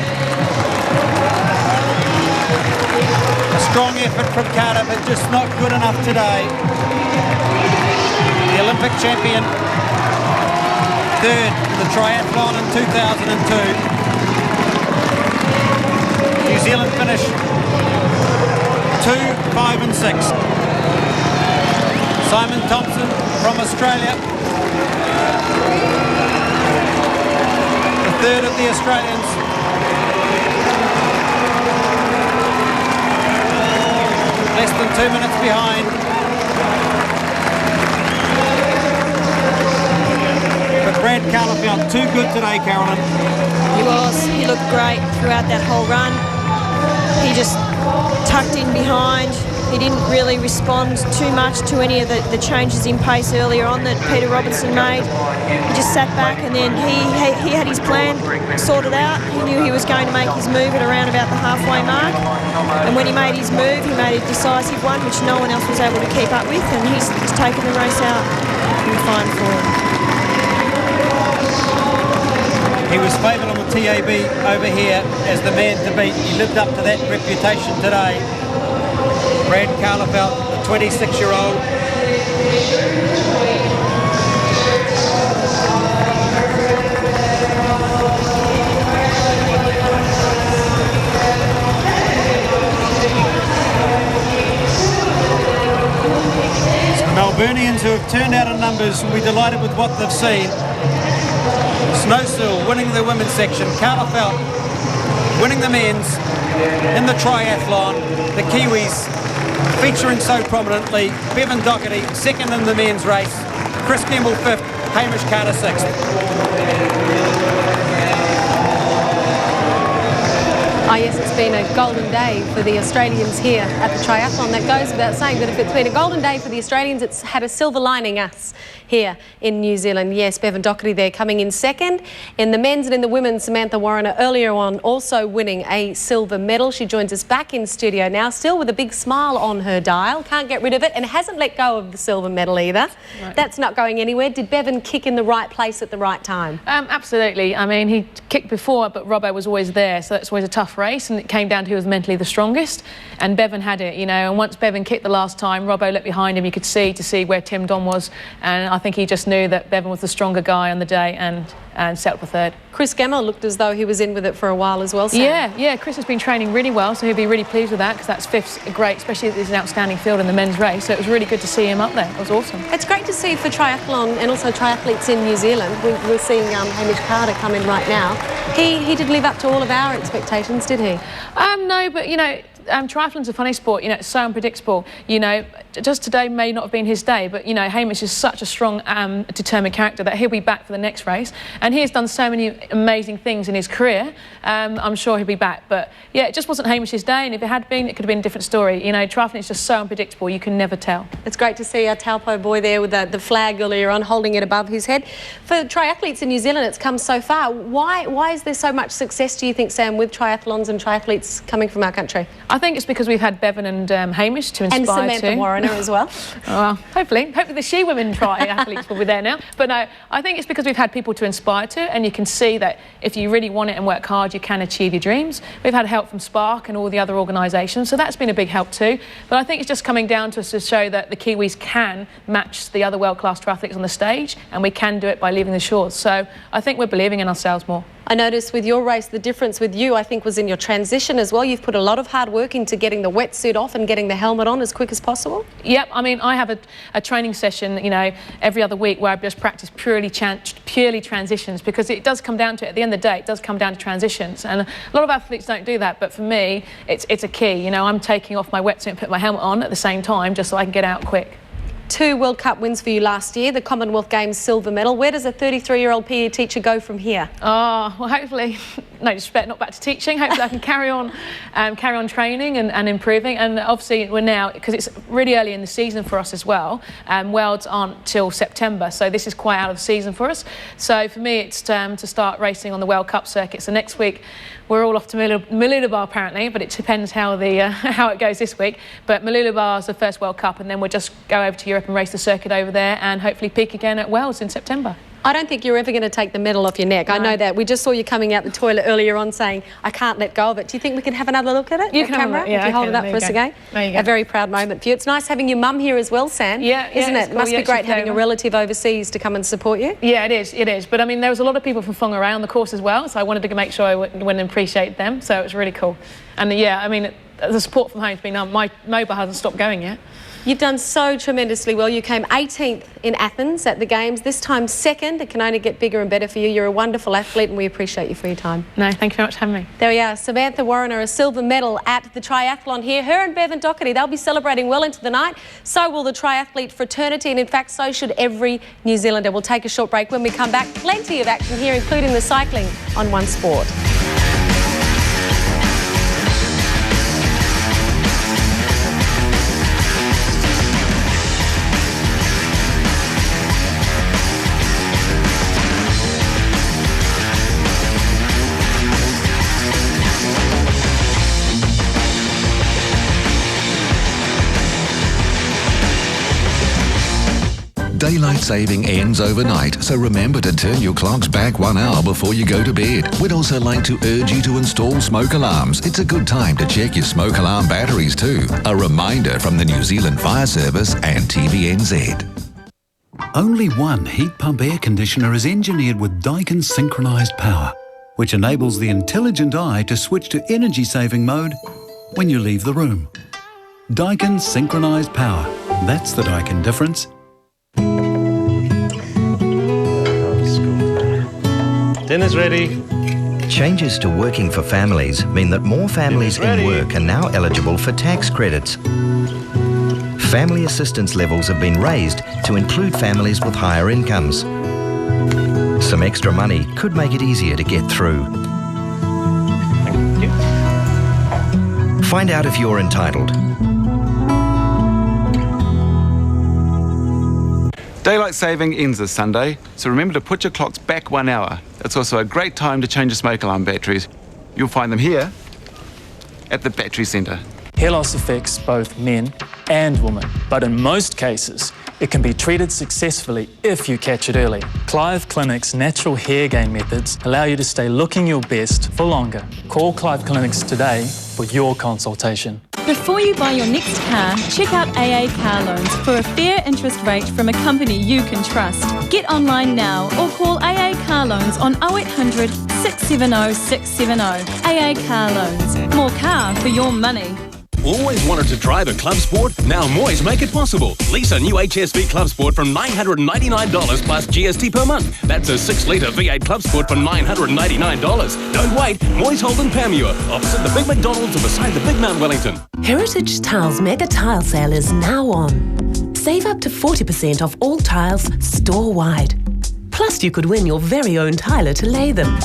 S1: A strong effort from Carter, but just not good enough today. The Olympic champion, third in the triathlon in 2002. New Zealand finished 2, 5 and 6. Simon Thompson from Australia, the third of the Australians. Less than 2 minutes behind. But Brad Carlefelt, too good today, Carolyn.
S2: He was. He looked great throughout that whole run. He just tucked in behind. He didn't really respond too much to any of the changes in pace earlier on that Peter Robertson made. He just sat back, and then he had his plan sorted out. He knew he was going to make his move at around about the halfway mark. And when he made his move, he made a decisive one, which no one else was able to keep up with, and he's taken the race out in fine form.
S1: He was favoured on the TAB over here as the man to beat. He lived up to that reputation today. Brad Carlefelt, the 26-year-old. Melburnians who have turned out in numbers will be delighted with what they've seen. Snowsill winning the women's section. Carlefelt winning the men's in the triathlon. The Kiwis featuring so prominently. Bevan Doherty second in the men's race. Chris Gemmell fifth. Hamish Carter sixth.
S3: Oh yes, it's been a golden day for the Australians here at the triathlon. That goes without saying, but if it's been a golden day for the Australians, it's had a silver lining us here in New Zealand. Yes, Bevan Doherty there coming in second. In the men's and in the women's, Samantha Warriner earlier on also winning a silver medal. She joins us back in studio now, still with a big smile on her dial. Can't get rid of it and hasn't let go of the silver medal either. Right. That's not going anywhere. Did Bevan kick in the right place at the right time?
S10: Absolutely. I mean, he kicked before, but Robbo was always there, so that's always a tough race, and it came down to who was mentally the strongest, and Bevan had it, you know, and once Bevan kicked the last time, Robbo looked behind him, you could see where Tim Don was, and I think he just knew that Bevan was the stronger guy on the day and settled for third.
S3: Chris Gamble looked as though he was in with it for a while as well, Sam.
S10: Yeah, Chris has been training really well, so he'll be really pleased with that, because that's fifth's great, especially as an outstanding field in the men's race, so it was really good to see him up there. It was awesome.
S3: It's great to see for triathlon and also triathletes in New Zealand. We're seeing Hamish Carter come in right now. He didn't live up to all of our expectations, did he?
S10: No, but, you know, triathlon's a funny sport, you know, it's so unpredictable. You know, just today may not have been his day, but, you know, Hamish is such a strong, determined character that he'll be back for the next race. And he has done so many amazing things in his career. I'm sure he'll be back. But, yeah, it just wasn't Hamish's day, and if it had been, it could have been a different story. You know, triathlon is just so unpredictable, you can never tell.
S3: It's great to see our Taupo boy there with the flag earlier on, holding it above his head. For triathletes in New Zealand, it's come so far. Why is there so much success, do you think, Sam, with triathlons and triathletes coming from our country?
S10: I think it's because we've had Bevan and Hamish to inspire
S3: and Samantha Warriner as well.
S10: Well, hopefully the she-women triathletes will be there now. But no, I think it's because we've had people to inspire to, and you can see that if you really want it and work hard, you can achieve your dreams. We've had help from Spark and all the other organisations, so that's been a big help too. But I think it's just coming down to us to show that the Kiwis can match the other world-class triathletes on the stage, and we can do it by leaving the shores. So I think we're believing in ourselves more.
S3: I noticed with your race, the difference with you, I think, was in your transition as well. You've put a lot of hard work into getting the wetsuit off and getting the helmet on as quick as possible.
S10: Yep, I mean, I have a training session, you know, every other week where I just practice purely transitions, because it does come down to it. At the end of the day, it does come down to transitions, and a lot of athletes don't do that, but for me, it's a key. You know, I'm taking off my wetsuit and putting my helmet on at the same time just so I can get out quick.
S3: 2 World Cup wins for you last year, the Commonwealth Games silver medal. Where does a 33-year-old PE teacher go from here?
S10: Oh, well, hopefully, no disrespect, not back to teaching. Hopefully I can carry on training and improving. And obviously we're now, because it's really early in the season for us as well, Worlds aren't till September, so this is quite out of the season for us. So for me, it's to start racing on the World Cup circuit. So next week, we're all off to Mooloolaba apparently, but it depends how it goes this week. But Mooloolaba is the first World Cup, and then we'll just go over to Europe and race the circuit over there, and hopefully peak again at Wells in September.
S3: I don't think you're ever going to take the medal off your neck. No. I know that. We just saw you coming out the toilet earlier on saying, I can't let go of it. Do you think we can have another look at it?
S10: You can camera?
S3: If you hold it up for us again.
S10: There you go.
S3: A very proud moment for you. It's nice having your mum here as well, Sam.
S10: Yeah,
S3: isn't it? It must be great having a relative overseas to come and support you.
S10: Yeah, it is. But I mean, there was a lot of people from Whangarei on the course as well, so I wanted to make sure I went and appreciate them. So it was really cool. And yeah, I mean, the support from home has been my mobile hasn't stopped going yet.
S3: You've done so tremendously well. You came 18th in Athens at the Games, this time 2nd. It can only get bigger and better for you. You're a wonderful athlete, and we appreciate you for your time.
S10: No, thank you very much for having me.
S3: There we are. Samantha Warriner, a silver medal at the triathlon here. Her and Bevan Doherty, they'll be celebrating well into the night. So will the triathlete fraternity, and in fact, so should every New Zealander. We'll take a short break. When we come back, plenty of action here, including the cycling on One Sport.
S12: Daylight saving ends overnight, so remember to turn your clocks back 1 hour before you go to bed. We'd also like to urge you to install smoke alarms. It's a good time to check your smoke alarm batteries too. A reminder from the New Zealand Fire Service and TVNZ.
S6: Only one heat pump air conditioner is engineered with Daikin synchronised power, which enables the intelligent eye to switch to energy-saving mode when you leave the room. Daikin synchronised power. That's the Daikin difference.
S22: Dinner's ready.
S9: Changes to working for families mean that more families in work are now eligible for tax credits. Family assistance levels have been raised to include families with higher incomes. Some extra money could make it easier to get through. Find out if you're entitled.
S4: Daylight saving ends this Sunday, so remember to put your clocks back 1 hour. It's also a great time to change your smoke alarm batteries. You'll find them here at the Battery Centre.
S18: Hair loss affects both men and women, but in most cases, it can be treated successfully if you catch it early. Clive Clinic's natural hair gain methods allow you to stay looking your best for longer. Call Clive Clinics today for your consultation.
S19: Before you buy your next car, check out AA Car Loans for a fair interest rate from a company you can trust. Get online now or call AA Car Loans on 0800 670 670. AA Car Loans. More car for your money.
S21: Always wanted to drive a Club Sport? Now Moy's make it possible. Lease a new HSV Club Sport from $999 plus GST per month. That's a 6-litre V8 Club Sport for $999. Don't wait. Moy's Holden Panmure, opposite the Big McDonald's and beside the Big Mount Wellington.
S24: Heritage Tiles Mega Tile Sale is now on. Save up to 40% off all tiles store-wide. Plus you could win your very own tiler to lay them.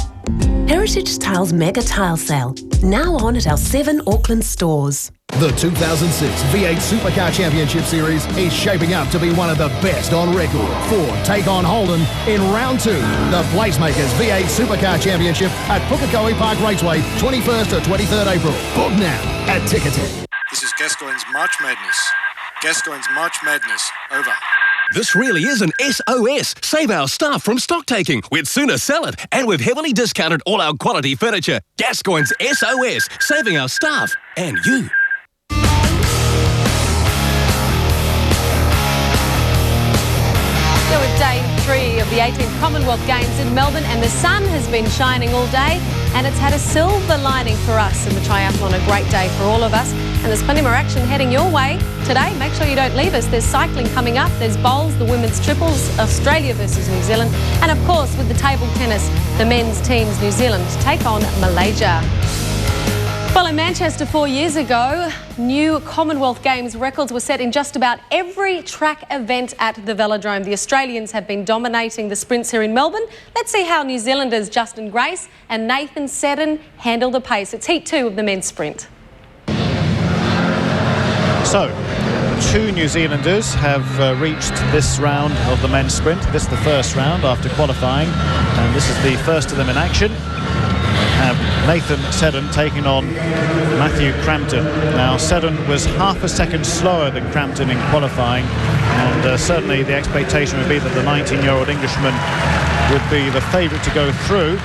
S24: Heritage Tiles Mega Tile Sale, now on at our 7 Auckland stores.
S25: The 2006 V8 Supercar Championship Series is shaping up to be one of the best on record. Ford take on Holden in round 2. The Placemakers V8 Supercar Championship at Pukekohe Park Raceway, 21st to 23rd April. Book now at Ticketek.
S26: This is Gascoigne's March Madness. Gascoigne's March Madness. Over.
S21: This really is an SOS. Save our staff from stock taking. We'd sooner sell it. And we've heavily discounted all our quality furniture. Gascoigne's SOS. Saving our staff. And you.
S3: So with day 3 of the 18th Commonwealth Games in Melbourne, and the sun has been shining all day, and it's had a silver lining for us in the triathlon. A great day for all of us. And there's plenty more action heading your way today. Make sure you don't leave us. There's cycling coming up. There's bowls, the women's triples, Australia versus New Zealand. And of course, with the table tennis, the men's teams, New Zealand, take on Malaysia. Well, in Manchester 4 years ago, new Commonwealth Games records were set in just about every track event at the Velodrome. The Australians have been dominating the sprints here in Melbourne. Let's see how New Zealanders Justin Grace and Nathan Seddon handle the pace. It's Heat 2 of the men's sprint.
S28: So, 2 New Zealanders have reached this round of the men's sprint. This is the first round after qualifying, and this is the first of them in action. We have Nathan Seddon taking on Matthew Crampton. Now, Seddon was half a second slower than Crampton in qualifying, and certainly the expectation would be that the 19-year-old Englishman would be the favourite to go through.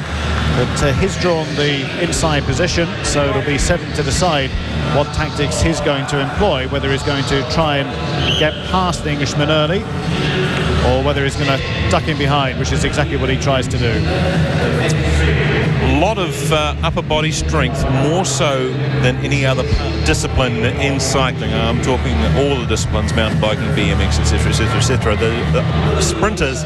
S28: But he's drawn the inside position, so it'll be Seddon to decide what tactics he's going to employ, whether he's going to try and get past the Englishman early or whether he's going to duck in behind, which is exactly what he tries to do.
S29: A lot of upper body strength, more so than any other discipline in cycling. I'm talking all the disciplines, mountain biking, BMX, etc, etc, etc. The sprinters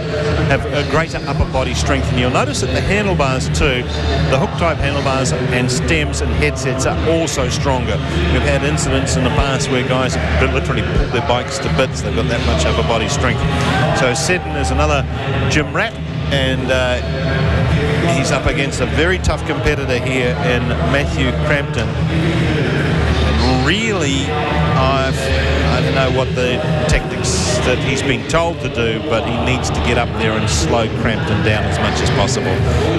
S29: have a greater upper body strength, and you'll notice that the handlebars too, the hook type handlebars and stems and headsets are also stronger. We've had incidents in the past where guys have literally pulled their bikes to bits. They've got that much upper body strength. So Seddon is another gym rat, and he's up against a very tough competitor here in Matthew Crampton. And really, I don't know what the tactics that he's been told to do, but he needs to get up there and slow Crampton down as much as possible.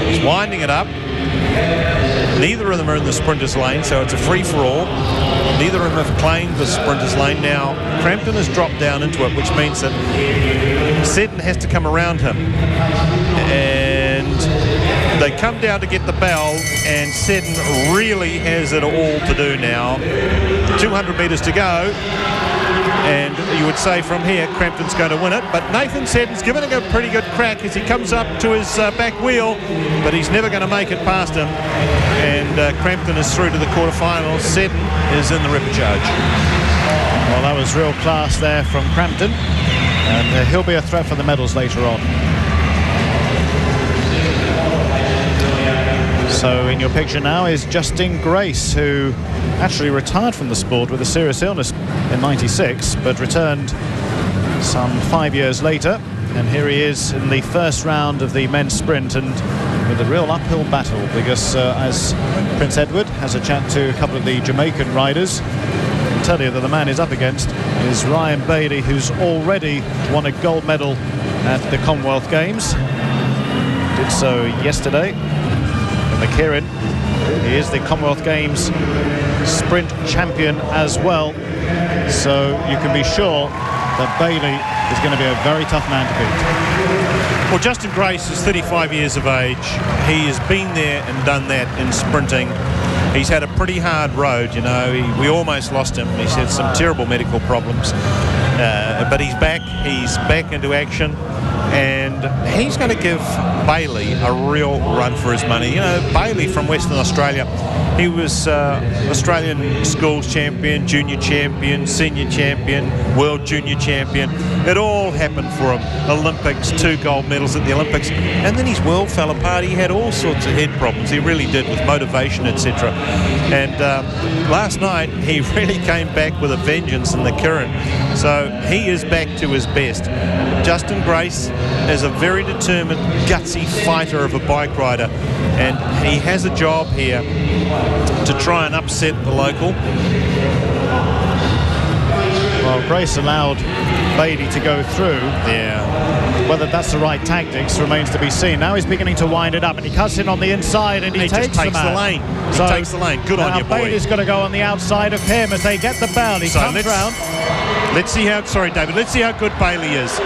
S29: He's winding it up. Neither of them are in the sprinters lane, so it's a free-for-all. Neither of them have claimed the sprinters lane. Now, Crampton has dropped down into it, which means that Seddon has to come around him. And they come down to get the bell, and Seddon really has it all to do now. 200 metres to go, and you would say from here Crampton's going to win it, but Nathan Seddon's giving it a pretty good crack as he comes up to his back wheel, but he's never going to make it past him, and Crampton is through to the quarterfinals. Seddon is in the repechage.
S28: Well, that was real class there from Crampton, and he'll be a threat for the medals later on. So in your picture now is Justin Grace, who actually retired from the sport with a serious illness in '96, but returned some 5 years later. And here he is in the first round of the men's sprint, and with a real uphill battle, because as Prince Edward has a chat to a couple of the Jamaican riders, I'll tell you that the man he's up against is Ryan Bailey, who's already won a gold medal at the Commonwealth Games. Did so yesterday in the Kirin. He is the Commonwealth Games sprint champion as well, so you can be sure that Bailey is going to be a very tough man to beat.
S29: Well, Justin Grace is 35 years of age. He has been there and done that in sprinting. He's had a pretty hard road, you know. We almost lost him. He's had some terrible medical problems, but he's back. He's back into action, and he's going to give Bailey a real run for his money. You know, Bailey from Western Australia, he was Australian schools champion, junior champion, senior champion, world junior champion. It all happened for him. Olympics, 2 gold medals at the Olympics, and then his world fell apart. He had all sorts of head problems. He really did, with motivation, etc. And last night he really came back with a vengeance in the Kirin. So he is back to his best. Justin Grace is a very determined, gutsy fighter of a bike rider, and he has a job here to try and upset the local.
S28: Well, Grace allowed Bailey to go through.
S29: Yeah.
S28: Whether that's the right tactics remains to be seen. Now he's beginning to wind it up, and he cuts in on the inside, and he
S29: just takes the lane. He takes the lane. Good on you, boy.
S28: Bailey's got to go on the outside of him as they get the bell. He comes round.
S29: Let's see how. Sorry, David. Let's see how good Bailey is.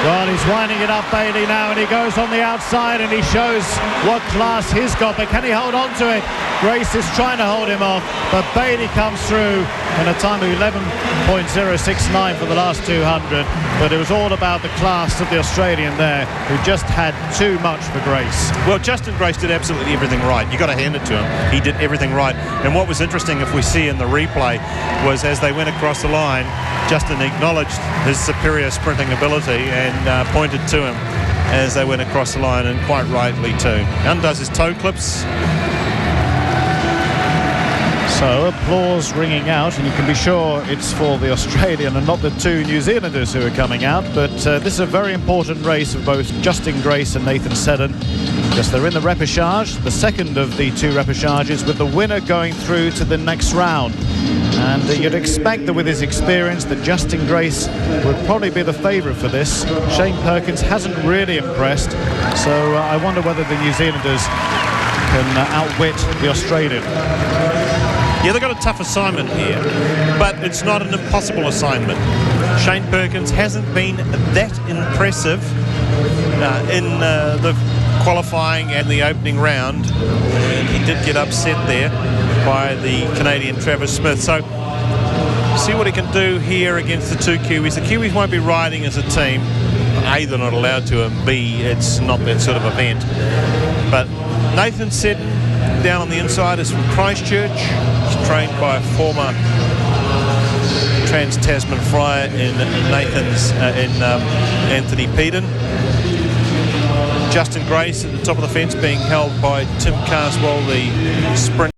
S28: Well, he's winding it up, Bailey, now, and he goes on the outside, and he shows what class he's got, but can he hold on to it? Grace is trying to hold him off, but Bailey comes through in a time of 11.069 for the last 200, but it was all about the class of the Australian there, who just had too much for Grace.
S29: Well, Justin Grace did absolutely everything right. You got to hand it to him. He did everything right. And what was interesting, if we see in the replay, was as they went across the line, Justin acknowledged his superior sprinting ability and pointed to him as they went across the line, and quite rightly too. Undoes his toe clips.
S28: So applause ringing out, and you can be sure it's for the Australian and not the 2 New Zealanders who are coming out. But this is a very important race for both Justin Grace and Nathan Seddon, because they're in the repechage, the second of the 2 repechages, with the winner going through to the next round. And you'd expect that with his experience that Justin Grace would probably be the favourite for this. Shane Perkins hasn't really impressed, so I wonder whether the New Zealanders can outwit the Australian.
S29: Yeah, they've got a tough assignment here, but it's not an impossible assignment. Shane Perkins hasn't been that impressive in the qualifying and the opening round, and he did get upset there by the Canadian Travis Smith. So see what he can do here against the 2 Kiwis. The Kiwis won't be riding as a team. A, they're not allowed to, and B, it's not that sort of event. But Nathan Seddon down on the inside is from Christchurch. He's trained by a former Trans-Tasman flyer in Anthony Peden. Justin Grace at the top of the fence being held by Tim Carswell, the sprint